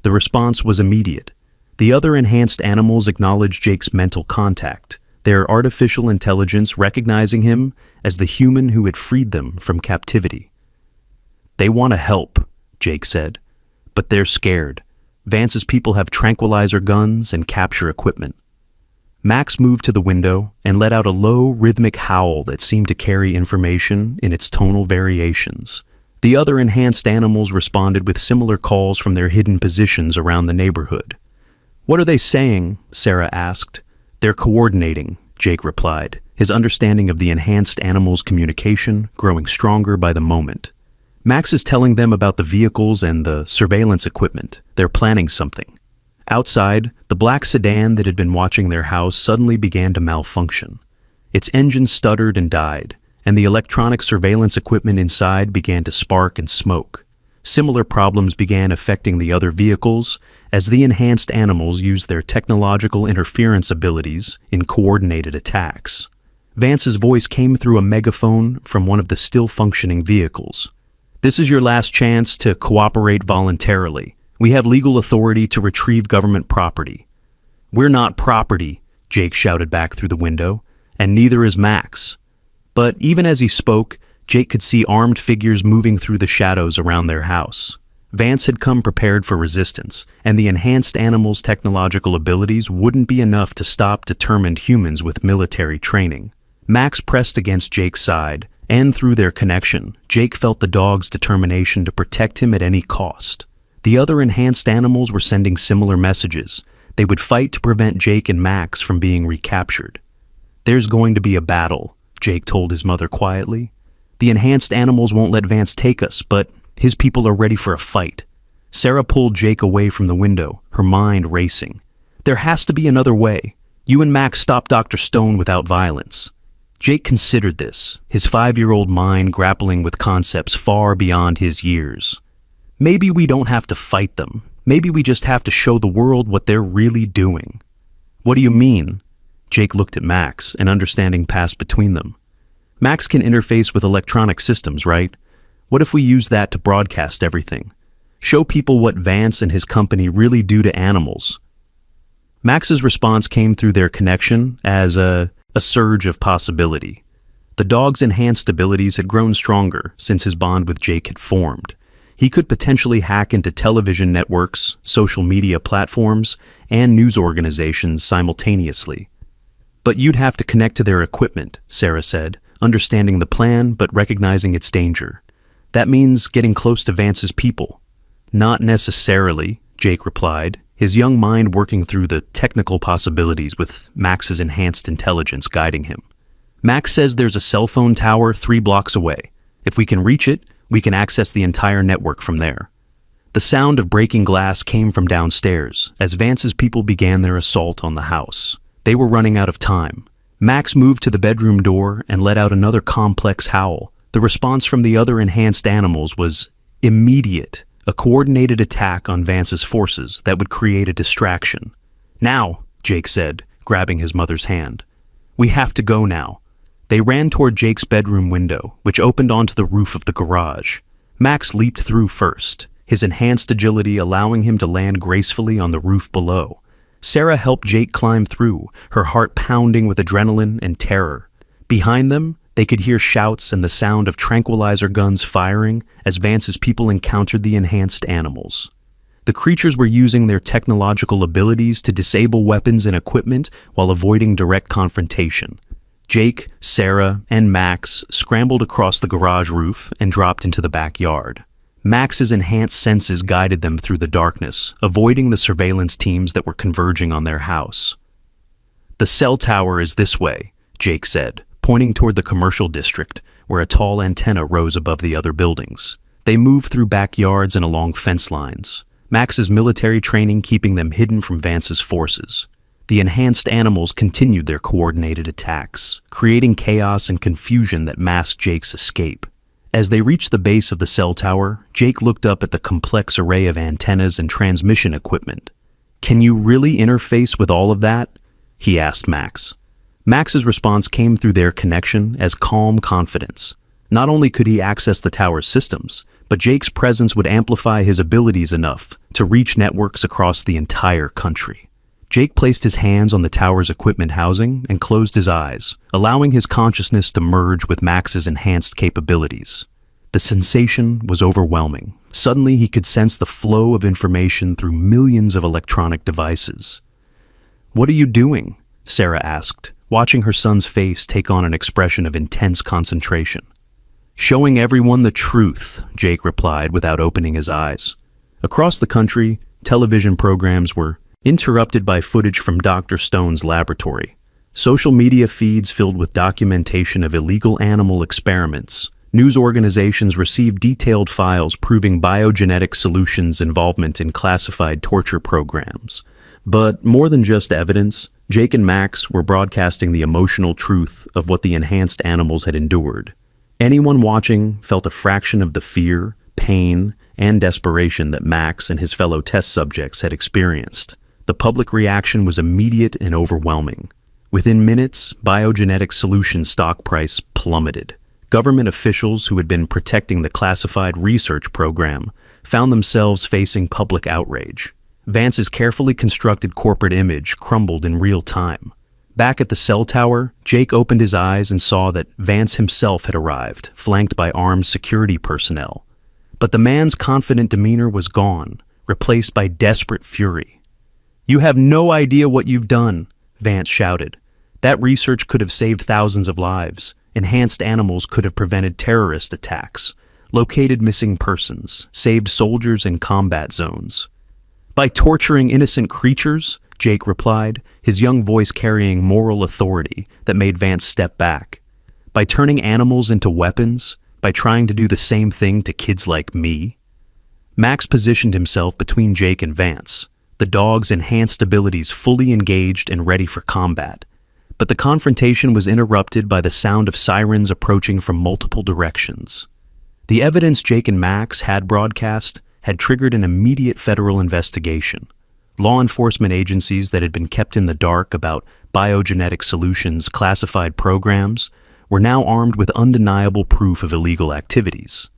The response was immediate. The other enhanced animals acknowledged Jake's mental contact, their artificial intelligence recognizing him as the human who had freed them from captivity. "They want to help," Jake said, "but they're scared. Vance's people have tranquilizer guns and capture equipment." Max moved to the window and let out a low, rhythmic howl that seemed to carry information in its tonal variations. The other enhanced animals responded with similar calls from their hidden positions around the neighborhood. "What are they saying?" Sarah asked. "They're coordinating," Jake replied, his understanding of the enhanced animals' communication growing stronger by the moment. "Max is telling them about the vehicles and the surveillance equipment. They're planning something." Outside, the black sedan that had been watching their house suddenly began to malfunction. Its engine stuttered and died, and the electronic surveillance equipment inside began to spark and smoke. Similar problems began affecting the other vehicles as the enhanced animals used their technological interference abilities in coordinated attacks. Vance's voice came through a megaphone from one of the still-functioning vehicles. "This is your last chance to cooperate voluntarily. We have legal authority to retrieve government property." "We're not property," Jake shouted back through the window, "and neither is Max." But even as he spoke, Jake could see armed figures moving through the shadows around their house. Vance had come prepared for resistance, and the enhanced animals' technological abilities wouldn't be enough to stop determined humans with military training. Max pressed against Jake's side, and through their connection, Jake felt the dog's determination to protect him at any cost. The other enhanced animals were sending similar messages. They would fight to prevent Jake and Max from being recaptured. "There's going to be a battle," Jake told his mother quietly. "The enhanced animals won't let Vance take us, but his people are ready for a fight." Sarah pulled Jake away from the window, her mind racing. "There has to be another way. You and Max stop Dr. Stone without violence." Jake considered this, his 5-year-old mind grappling with concepts far beyond his years. "Maybe we don't have to fight them. Maybe we just have to show the world what they're really doing." "What do you mean?" Jake looked at Max, and understanding passed between them. "Max can interface with electronic systems, right? What if we use that to broadcast everything? Show people what Vance and his company really do to animals." Max's response came through their connection as a surge of possibility. The dog's enhanced abilities had grown stronger since his bond with Jake had formed. He could potentially hack into television networks, social media platforms, and news organizations simultaneously. "But you'd have to connect to their equipment," Sarah said, understanding the plan but recognizing its danger. "That means getting close to Vance's people." "Not necessarily," Jake replied, his young mind working through the technical possibilities with Max's enhanced intelligence guiding him. "Max says there's a cell phone tower 3 blocks away. If we can reach it, we can access the entire network from there." The sound of breaking glass came from downstairs as Vance's people began their assault on the house. They were running out of time. Max moved to the bedroom door and let out another complex howl. The response from the other enhanced animals was immediate, a coordinated attack on Vance's forces that would create a distraction. "Now," Jake said, grabbing his mother's hand. "We have to go now." They ran toward Jake's bedroom window, which opened onto the roof of the garage. Max leaped through first, his enhanced agility allowing him to land gracefully on the roof below. Sarah helped Jake climb through, her heart pounding with adrenaline and terror. Behind them, they could hear shouts and the sound of tranquilizer guns firing as Vance's people encountered the enhanced animals. The creatures were using their technological abilities to disable weapons and equipment while avoiding direct confrontation. Jake, Sarah, and Max scrambled across the garage roof and dropped into the backyard. Max's enhanced senses guided them through the darkness, avoiding the surveillance teams that were converging on their house. "The cell tower is this way," Jake said, pointing toward the commercial district, where a tall antenna rose above the other buildings. They moved through backyards and along fence lines, Max's military training keeping them hidden from Vance's forces. The enhanced animals continued their coordinated attacks, creating chaos and confusion that masked Jake's escape. As they reached the base of the cell tower, Jake looked up at the complex array of antennas and transmission equipment. "Can you really interface with all of that?" he asked Max. Max's response came through their connection as calm confidence. Not only could he access the tower's systems, but Jake's presence would amplify his abilities enough to reach networks across the entire country. Jake placed his hands on the tower's equipment housing and closed his eyes, allowing his consciousness to merge with Max's enhanced capabilities. The sensation was overwhelming. Suddenly, he could sense the flow of information through millions of electronic devices. "What are you doing?" Sarah asked, watching her son's face take on an expression of intense concentration. "Showing everyone the truth," Jake replied without opening his eyes. Across the country, television programs were interrupted by footage from Dr. Stone's laboratory. Social media feeds filled with documentation of illegal animal experiments. News organizations received detailed files proving biogenetic solutions' involvement in classified torture programs. But more than just evidence, Jake and Max were broadcasting the emotional truth of what the enhanced animals had endured. Anyone watching felt a fraction of the fear, pain, and desperation that Max and his fellow test subjects had experienced. The public reaction was immediate and overwhelming. Within minutes, biogenetic solution stock price plummeted. Government officials who had been protecting the classified research program found themselves facing public outrage. Vance's carefully constructed corporate image crumbled in real time. Back at the cell tower, Jake opened his eyes and saw that Vance himself had arrived, flanked by armed security personnel. But the man's confident demeanor was gone, replaced by desperate fury. "You have no idea what you've done," Vance shouted. "That research could have saved thousands of lives. Enhanced animals could have prevented terrorist attacks, located missing persons, saved soldiers in combat zones." "By torturing innocent creatures?" Jake replied, his young voice carrying moral authority that made Vance step back. "By turning animals into weapons? By trying to do the same thing to kids like me?" Max positioned himself between Jake and Vance, the dog's enhanced abilities fully engaged and ready for combat. But the confrontation was interrupted by the sound of sirens approaching from multiple directions. The evidence Jake and Max had broadcast had triggered an immediate federal investigation. Law enforcement agencies that had been kept in the dark about biogenetic solutions classified programs were now armed with undeniable proof of illegal activities.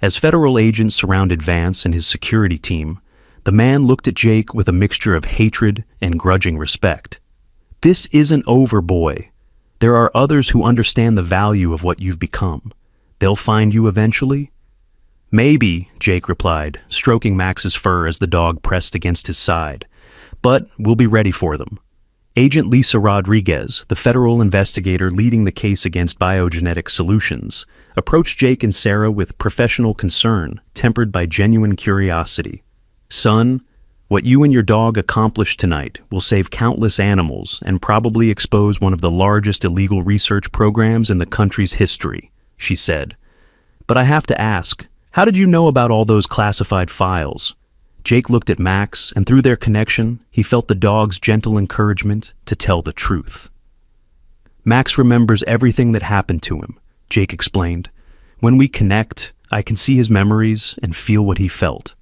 As federal agents surrounded Vance and his security team, the man looked at Jake with a mixture of hatred and grudging respect. "This isn't over, boy. There are others who understand the value of what you've become. They'll find you eventually." "Maybe," Jake replied, stroking Max's fur as the dog pressed against his side. "But we'll be ready for them." Agent Lisa Rodriguez, the federal investigator leading the case against biogenetic solutions, approached Jake and Sarah with professional concern, tempered by genuine curiosity. "Son, what you and your dog accomplished tonight will save countless animals and probably expose one of the largest illegal research programs in the country's history," she said. "But I have to ask, how did you know about all those classified files?" Jake looked at Max, and through their connection, he felt the dog's gentle encouragement to tell the truth. "Max remembers everything that happened to him," Jake explained. "When we connect, I can see his memories and feel what he felt.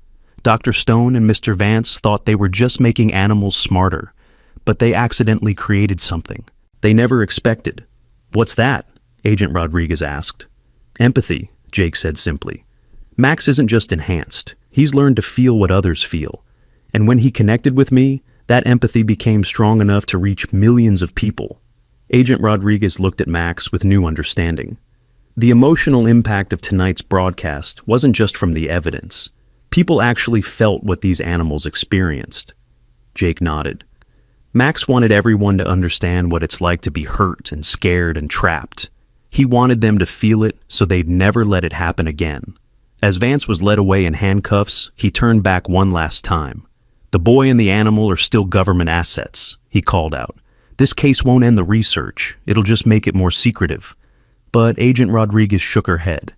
Dr. Stone and Mr. Vance thought they were just making animals smarter, but they accidentally created something they never expected." "What's that?" Agent Rodriguez asked. "Empathy," Jake said simply. "Max isn't just enhanced. He's learned to feel what others feel. And when he connected with me, that empathy became strong enough to reach millions of people." Agent Rodriguez looked at Max with new understanding. The emotional impact of tonight's broadcast wasn't just from the evidence. People actually felt what these animals experienced. Jake nodded. Max wanted everyone to understand what it's like to be hurt and scared and trapped. He wanted them to feel it so they'd never let it happen again. As Vance was led away in handcuffs, he turned back one last time. "The boy and the animal are still government assets," he called out. "This case won't end the research. It'll just make it more secretive." But Agent Rodriguez shook her head.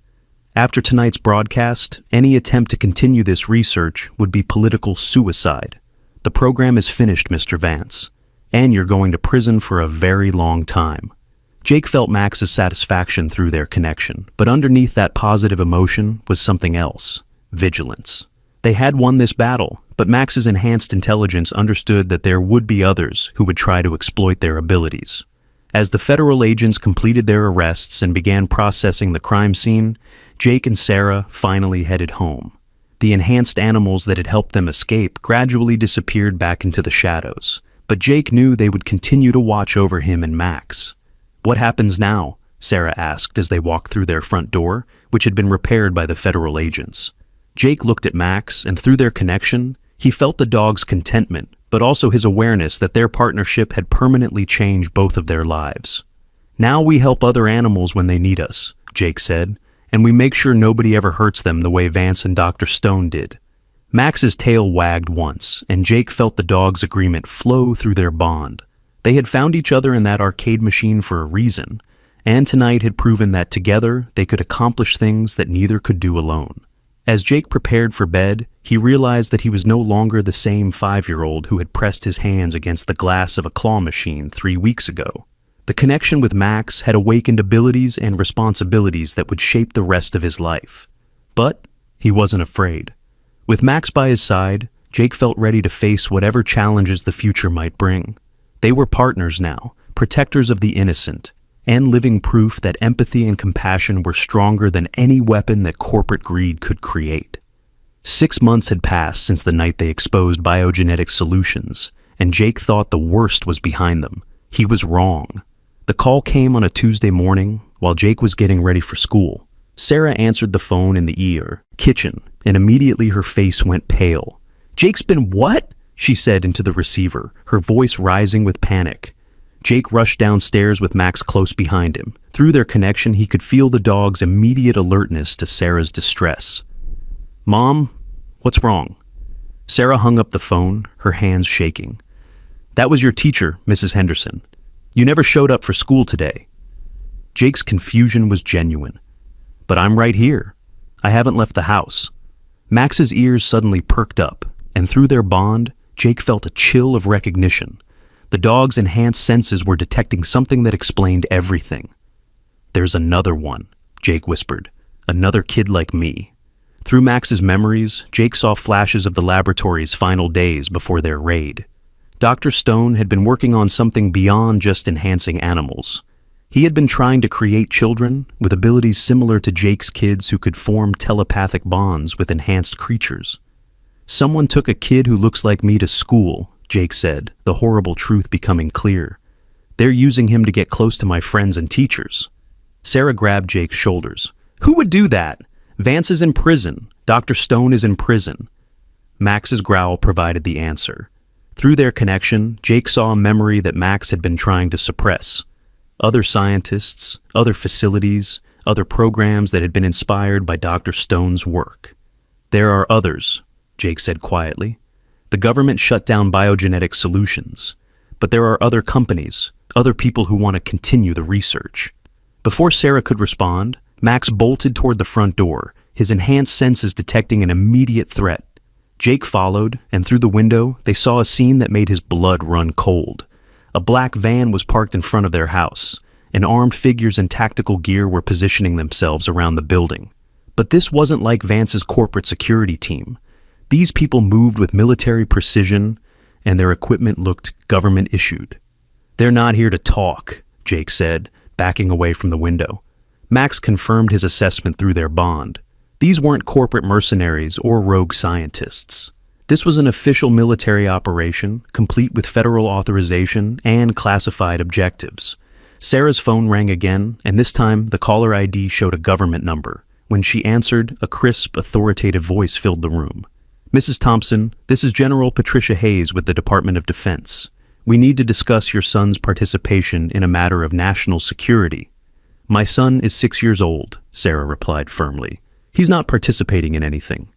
"After tonight's broadcast, any attempt to continue this research would be political suicide. The program is finished, Mr. Vance, and you're going to prison for a very long time." Jake felt Max's satisfaction through their connection, but underneath that positive emotion was something else: vigilance. They had won this battle, but Max's enhanced intelligence understood that there would be others who would try to exploit their abilities. As the federal agents completed their arrests and began processing the crime scene, Jake and Sarah finally headed home. The enhanced animals that had helped them escape gradually disappeared back into the shadows, but Jake knew they would continue to watch over him and Max. "What happens now?" Sarah asked as they walked through their front door, which had been repaired by the federal agents. Jake looked at Max, and through their connection, he felt the dog's contentment, but also his awareness that their partnership had permanently changed both of their lives. "Now we help other animals when they need us," Jake said, "and we make sure nobody ever hurts them the way Vance and Dr. Stone did." Max's tail wagged once, and Jake felt the dog's agreement flow through their bond. They had found each other in that arcade machine for a reason, and tonight had proven that together they could accomplish things that neither could do alone. As Jake prepared for bed, he realized that he was no longer the same 5-year-old who had pressed his hands against the glass of a claw machine 3 weeks ago. The connection with Max had awakened abilities and responsibilities that would shape the rest of his life. But he wasn't afraid. With Max by his side, Jake felt ready to face whatever challenges the future might bring. They were partners now, protectors of the innocent, and living proof that empathy and compassion were stronger than any weapon that corporate greed could create. 6 months had passed since the night they exposed biogenetic solutions, and Jake thought the worst was behind them. He was wrong. The call came on a Tuesday morning while Jake was getting ready for school. Sarah answered the phone in the ear, kitchen, and immediately her face went pale. "Jake's been what?" she said into the receiver, her voice rising with panic. Jake rushed downstairs with Max close behind him. Through their connection, he could feel the dog's immediate alertness to Sarah's distress. "Mom, what's wrong?" Sarah hung up the phone, her hands shaking. "That was your teacher, Mrs. Henderson. You never showed up for school today." Jake's confusion was genuine. "But I'm right here. I haven't left the house." Max's ears suddenly perked up, and through their bond, Jake felt a chill of recognition. The dog's enhanced senses were detecting something that explained everything. "There's another one," Jake whispered. "Another kid like me." Through Max's memories, Jake saw flashes of the laboratory's final days before their raid. Dr. Stone had been working on something beyond just enhancing animals. He had been trying to create children with abilities similar to Jake's kids who could form telepathic bonds with enhanced creatures. "Someone took a kid who looks like me to school," Jake said, the horrible truth becoming clear. "They're using him to get close to my friends and teachers." Sarah grabbed Jake's shoulders. "Who would do that? Vance is in prison. Dr. Stone is in prison." Max's growl provided the answer. Through their connection, Jake saw a memory that Max had been trying to suppress. Other scientists, other facilities, other programs that had been inspired by Dr. Stone's work. "There are others," Jake said quietly. "The government shut down biogenetic solutions, but there are other companies, other people who want to continue the research." Before Sarah could respond, Max bolted toward the front door, his enhanced senses detecting an immediate threat. Jake followed, and through the window, they saw a scene that made his blood run cold. A black van was parked in front of their house, and armed figures in tactical gear were positioning themselves around the building. But this wasn't like Vance's corporate security team. These people moved with military precision, and their equipment looked government-issued. "They're not here to talk," Jake said, backing away from the window. Max confirmed his assessment through their bond. These weren't corporate mercenaries or rogue scientists. This was an official military operation, complete with federal authorization and classified objectives. Sarah's phone rang again, and this time the caller ID showed a government number. When she answered, a crisp, authoritative voice filled the room. "Mrs. Thompson, this is General Patricia Hayes with the Department of Defense. We need to discuss your son's participation in a matter of national security." "My son is 6 years old," Sarah replied firmly. "He's not participating in anything."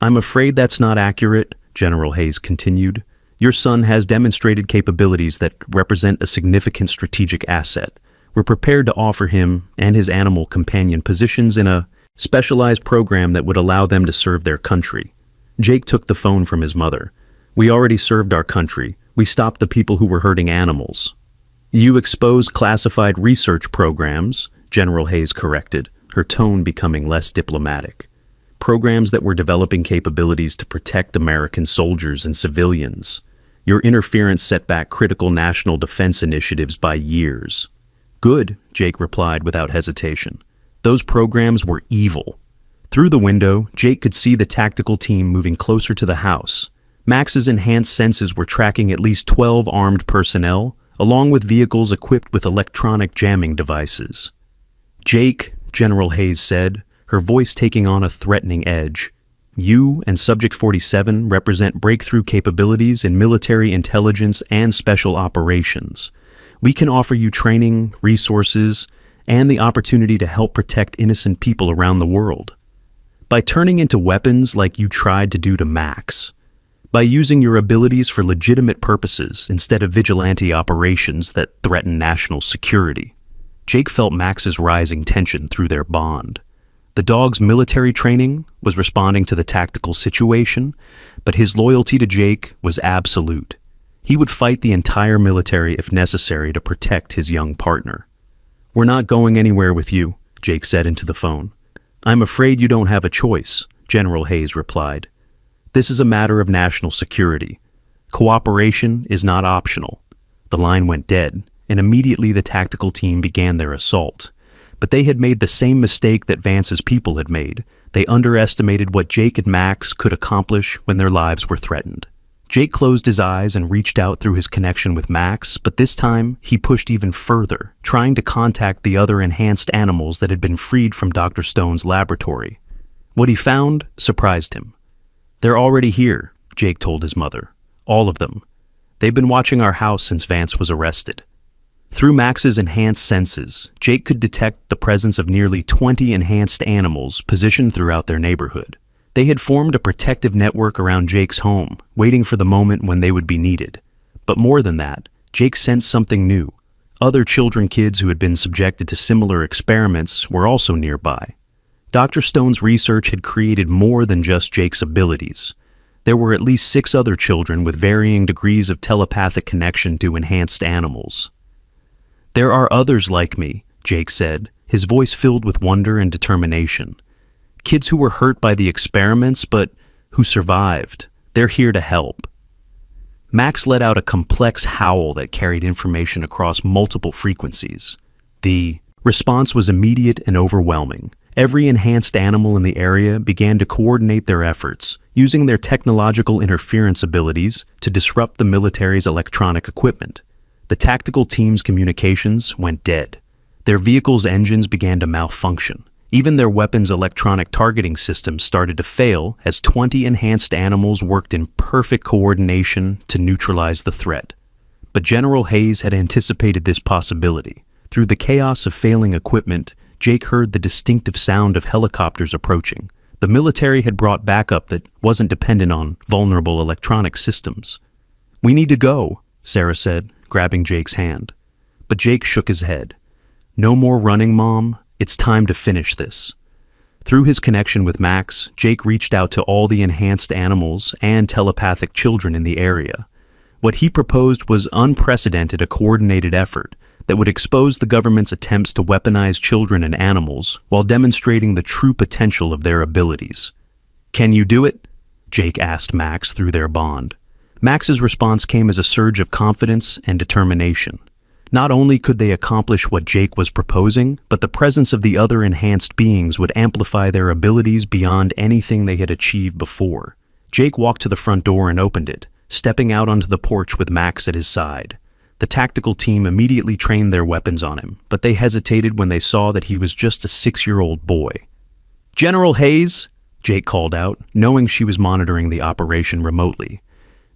"I'm afraid that's not accurate," General Hayes continued. "Your son has demonstrated capabilities that represent a significant strategic asset. We're prepared to offer him and his animal companion positions in a specialized program that would allow them to serve their country." Jake took the phone from his mother. "We already served our country. We stopped the people who were hurting animals." "You exposed classified research programs," General Hayes corrected, her tone becoming less diplomatic. "Programs that were developing capabilities to protect American soldiers and civilians. Your interference set back critical national defense initiatives by years." "Good," Jake replied without hesitation. "Those programs were evil." Through the window, Jake could see the tactical team moving closer to the house. Max's enhanced senses were tracking at least 12 armed personnel, along with vehicles equipped with electronic jamming devices. "Jake," General Hayes said, her voice taking on a threatening edge, "you and Subject 47 represent breakthrough capabilities in military intelligence and special operations. We can offer you training, resources, and the opportunity to help protect innocent people around the world. By turning into weapons like you tried to do to Max. By using your abilities for legitimate purposes instead of vigilante operations that threaten national security." Jake felt Max's rising tension through their bond. The dog's military training was responding to the tactical situation, but his loyalty to Jake was absolute. He would fight the entire military if necessary to protect his young partner. "We're not going anywhere with you," Jake said into the phone. "I'm afraid you don't have a choice," General Hayes replied. "This is a matter of national security. Cooperation is not optional." The line went dead, and immediately the tactical team began their assault. But they had made the same mistake that Vance's people had made. They underestimated what Jake and Max could accomplish when their lives were threatened. Jake closed his eyes and reached out through his connection with Max, but this time he pushed even further, trying to contact the other enhanced animals that had been freed from Dr. Stone's laboratory. What he found surprised him. "They're already here," Jake told his mother. "All of them. They've been watching our house since Vance was arrested." Through Max's enhanced senses, Jake could detect the presence of nearly 20 enhanced animals positioned throughout their neighborhood. They had formed a protective network around Jake's home, waiting for the moment when they would be needed. But more than that, Jake sensed something new. Other kids who had been subjected to similar experiments were also nearby. Dr. Stone's research had created more than just Jake's abilities. There were at least 6 other children with varying degrees of telepathic connection to enhanced animals. "There are others like me," Jake said, his voice filled with wonder and determination. "Kids who were hurt by the experiments, but who survived. They're here to help." Max let out a complex howl that carried information across multiple frequencies. The response was immediate and overwhelming. Every enhanced animal in the area began to coordinate their efforts, using their technological interference abilities to disrupt the military's electronic equipment. The tactical team's communications went dead. Their vehicles' engines began to malfunction. Even their weapons' electronic targeting systems started to fail as 20 enhanced animals worked in perfect coordination to neutralize the threat. But General Hayes had anticipated this possibility. Through the chaos of failing equipment, Jake heard the distinctive sound of helicopters approaching. The military had brought backup that wasn't dependent on vulnerable electronic systems. "We need to go," Sarah said, grabbing Jake's hand. But Jake shook his head. "No more running, Mom. It's time to finish this." Through his connection with Max, Jake reached out to all the enhanced animals and telepathic children in the area. What he proposed was unprecedented, a coordinated effort that would expose the government's attempts to weaponize children and animals while demonstrating the true potential of their abilities. "Can you do it?" Jake asked Max through their bond. Max's response came as a surge of confidence and determination. Not only could they accomplish what Jake was proposing, but the presence of the other enhanced beings would amplify their abilities beyond anything they had achieved before. Jake walked to the front door and opened it, stepping out onto the porch with Max at his side. The tactical team immediately trained their weapons on him, but they hesitated when they saw that he was just a 6-year-old boy. "General Hayes," Jake called out, knowing she was monitoring the operation remotely.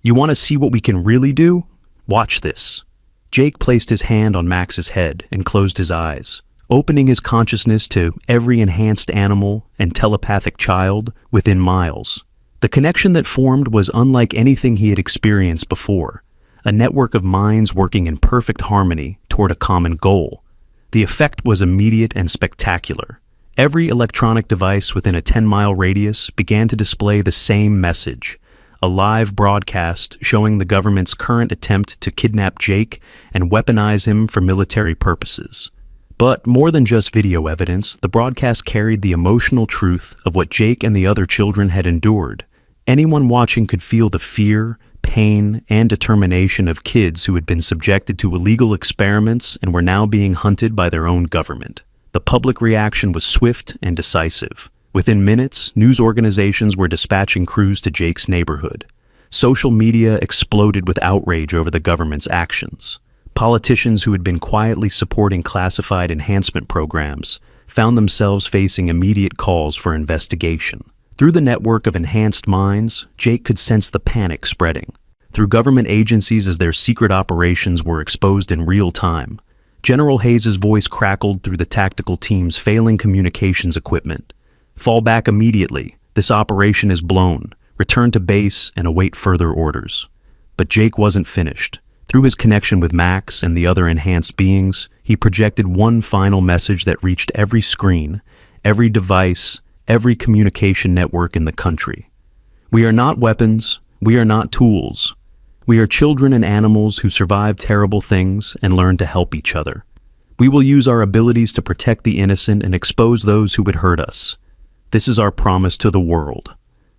"You want to see what we can really do? Watch this." Jake placed his hand on Max's head and closed his eyes, opening his consciousness to every enhanced animal and telepathic child within miles. The connection that formed was unlike anything he had experienced before. A network of minds working in perfect harmony toward a common goal. The effect was immediate and spectacular. Every electronic device within a 10-mile radius began to display the same message, a live broadcast showing the government's current attempt to kidnap Jake and weaponize him for military purposes. But more than just video evidence, the broadcast carried the emotional truth of what Jake and the other children had endured. Anyone watching could feel the fear, pain, and determination of kids who had been subjected to illegal experiments and were now being hunted by their own government. The public reaction was swift and decisive. Within minutes, news organizations were dispatching crews to Jake's neighborhood. Social media exploded with outrage over the government's actions. Politicians who had been quietly supporting classified enhancement programs found themselves facing immediate calls for investigation. Through the network of enhanced minds, Jake could sense the panic spreading. Through government agencies as their secret operations were exposed in real time, General Hayes' voice crackled through the tactical team's failing communications equipment. "Fall back immediately. This operation is blown. Return to base and await further orders." But Jake wasn't finished. Through his connection with Max and the other enhanced beings, he projected one final message that reached every screen, every device, every communication network in the country. "We are not weapons. We are not tools. We are children and animals who survived terrible things and learned to help each other. We will use our abilities to protect the innocent and expose those who would hurt us. This is our promise to the world."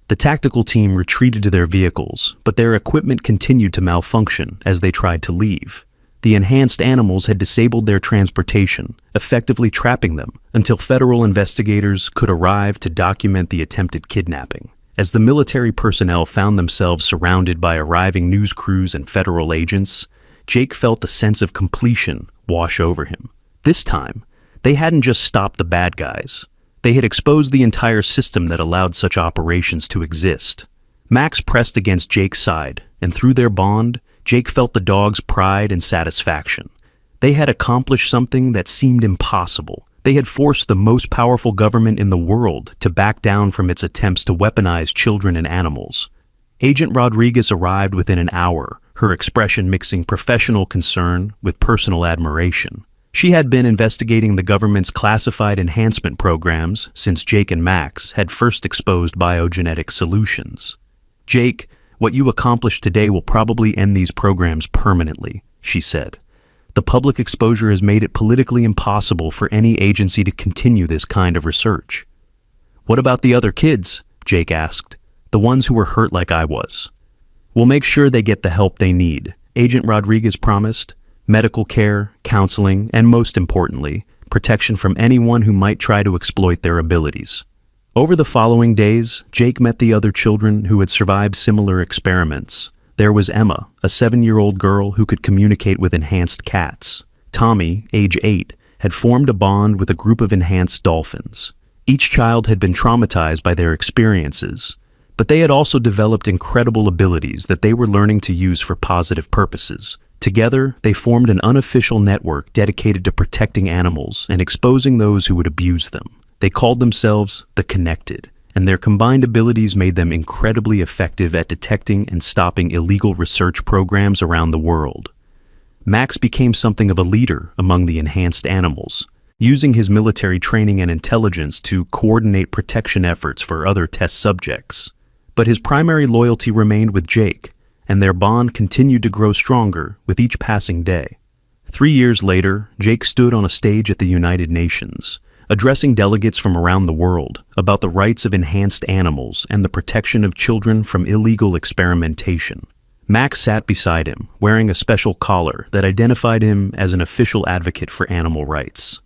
The tactical team retreated to their vehicles, but their equipment continued to malfunction as they tried to leave. The enhanced animals had disabled their transportation, effectively trapping them until federal investigators could arrive to document the attempted kidnapping. As the military personnel found themselves surrounded by arriving news crews and federal agents, Jake felt a sense of completion wash over him. This time, they hadn't just stopped the bad guys. They had exposed the entire system that allowed such operations to exist. Max pressed against Jake's side, and through their bond, Jake felt the dog's pride and satisfaction. They had accomplished something that seemed impossible. They had forced the most powerful government in the world to back down from its attempts to weaponize children and animals. Agent Rodriguez arrived within an hour, her expression mixing professional concern with personal admiration. She had been investigating the government's classified enhancement programs since Jake and Max had first exposed biogenetic solutions. "Jake, what you accomplished today will probably end these programs permanently," she said. "The public exposure has made it politically impossible for any agency to continue this kind of research." "What about the other kids?" Jake asked. "The ones who were hurt like I was." "We'll make sure they get the help they need," Agent Rodriguez promised. "Medical care, counseling, and most importantly, protection from anyone who might try to exploit their abilities." Over the following days, Jake met the other children who had survived similar experiments. There was Emma, a 7-year-old girl who could communicate with enhanced cats. Tommy, age 8, had formed a bond with a group of enhanced dolphins. Each child had been traumatized by their experiences, but they had also developed incredible abilities that they were learning to use for positive purposes. Together, they formed an unofficial network dedicated to protecting animals and exposing those who would abuse them. They called themselves the Connected, and their combined abilities made them incredibly effective at detecting and stopping illegal research programs around the world. Max became something of a leader among the enhanced animals, using his military training and intelligence to coordinate protection efforts for other test subjects. But his primary loyalty remained with Jake, and their bond continued to grow stronger with each passing day. 3 years later, Jake stood on a stage at the United Nations, addressing delegates from around the world about the rights of enhanced animals and the protection of children from illegal experimentation. Max sat beside him, wearing a special collar that identified him as an official advocate for animal rights.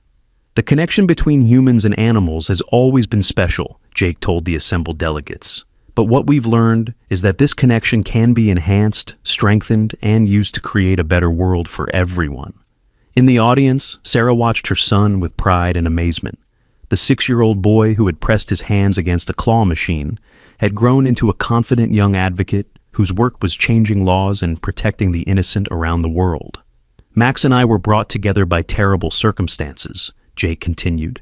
"The connection between humans and animals has always been special," Jake told the assembled delegates. "But what we've learned is that this connection can be enhanced, strengthened, and used to create a better world for everyone." In the audience, Sarah watched her son with pride and amazement. The 6-year-old boy who had pressed his hands against a claw machine had grown into a confident young advocate whose work was changing laws and protecting the innocent around the world. "Max and I were brought together by terrible circumstances," Jake continued.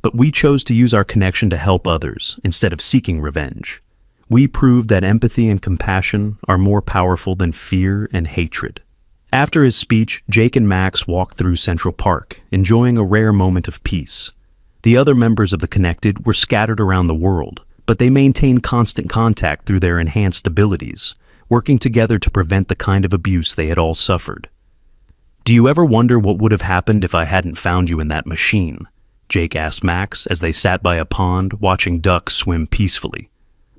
"But we chose to use our connection to help others instead of seeking revenge. We proved that empathy and compassion are more powerful than fear and hatred." After his speech, Jake and Max walked through Central Park, enjoying a rare moment of peace. The other members of the Connected were scattered around the world, but they maintained constant contact through their enhanced abilities, working together to prevent the kind of abuse they had all suffered. "Do you ever wonder what would have happened if I hadn't found you in that machine?" Jake asked Max as they sat by a pond watching ducks swim peacefully.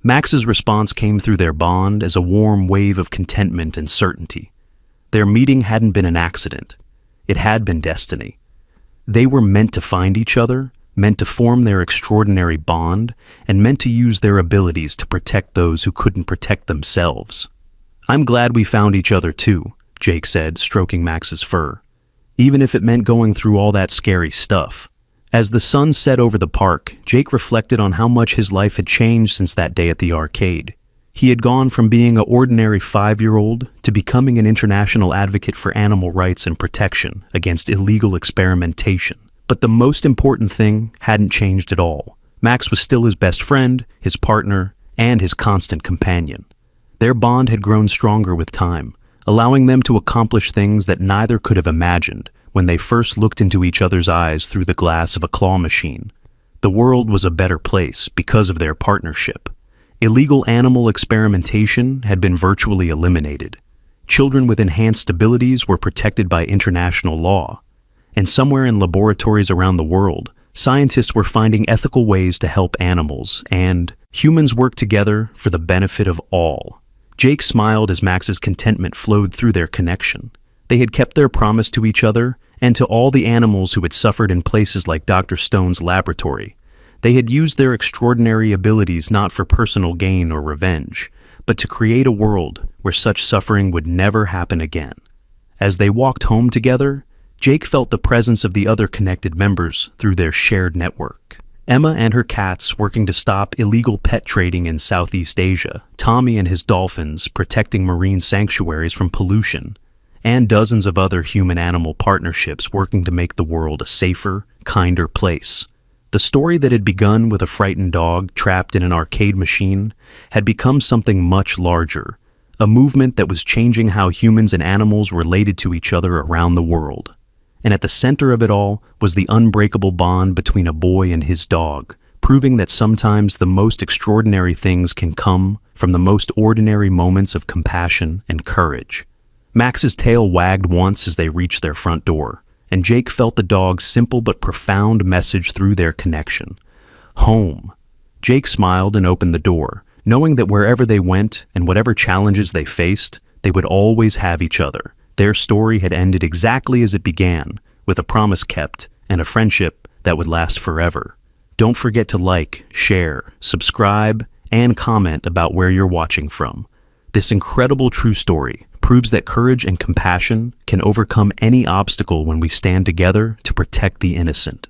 Max's response came through their bond as a warm wave of contentment and certainty. Their meeting hadn't been an accident. It had been destiny. They were meant to find each other, meant to form their extraordinary bond, and meant to use their abilities to protect those who couldn't protect themselves. "I'm glad we found each other too," Jake said, stroking Max's fur, "even if it meant going through all that scary stuff." As the sun set over the park, Jake reflected on how much his life had changed since that day at the arcade. He had gone from being an ordinary 5-year-old to becoming an international advocate for animal rights and protection against illegal experimentation. But the most important thing hadn't changed at all. Max was still his best friend, his partner, and his constant companion. Their bond had grown stronger with time, allowing them to accomplish things that neither could have imagined when they first looked into each other's eyes through the glass of a claw machine. The world was a better place because of their partnership. Illegal animal experimentation had been virtually eliminated. Children with enhanced abilities were protected by international law. And somewhere in laboratories around the world, scientists were finding ethical ways to help animals, and humans worked together for the benefit of all. Jake smiled as Max's contentment flowed through their connection. They had kept their promise to each other and to all the animals who had suffered in places like Dr. Stone's laboratory. They had used their extraordinary abilities not for personal gain or revenge, but to create a world where such suffering would never happen again. As they walked home together, Jake felt the presence of the other connected members through their shared network. Emma and her cats working to stop illegal pet trading in Southeast Asia, Tommy and his dolphins protecting marine sanctuaries from pollution, and dozens of other human-animal partnerships working to make the world a safer, kinder place. The story that had begun with a frightened dog trapped in an arcade machine had become something much larger, a movement that was changing how humans and animals related to each other around the world. And at the center of it all was the unbreakable bond between a boy and his dog, proving that sometimes the most extraordinary things can come from the most ordinary moments of compassion and courage. Max's tail wagged once as they reached their front door, and Jake felt the dog's simple but profound message through their connection. Home. Jake smiled and opened the door, knowing that wherever they went and whatever challenges they faced, they would always have each other. Their story had ended exactly as it began, with a promise kept and a friendship that would last forever. Don't forget to like, share, subscribe, and comment about where you're watching from. This incredible true story proves that courage and compassion can overcome any obstacle when we stand together to protect the innocent.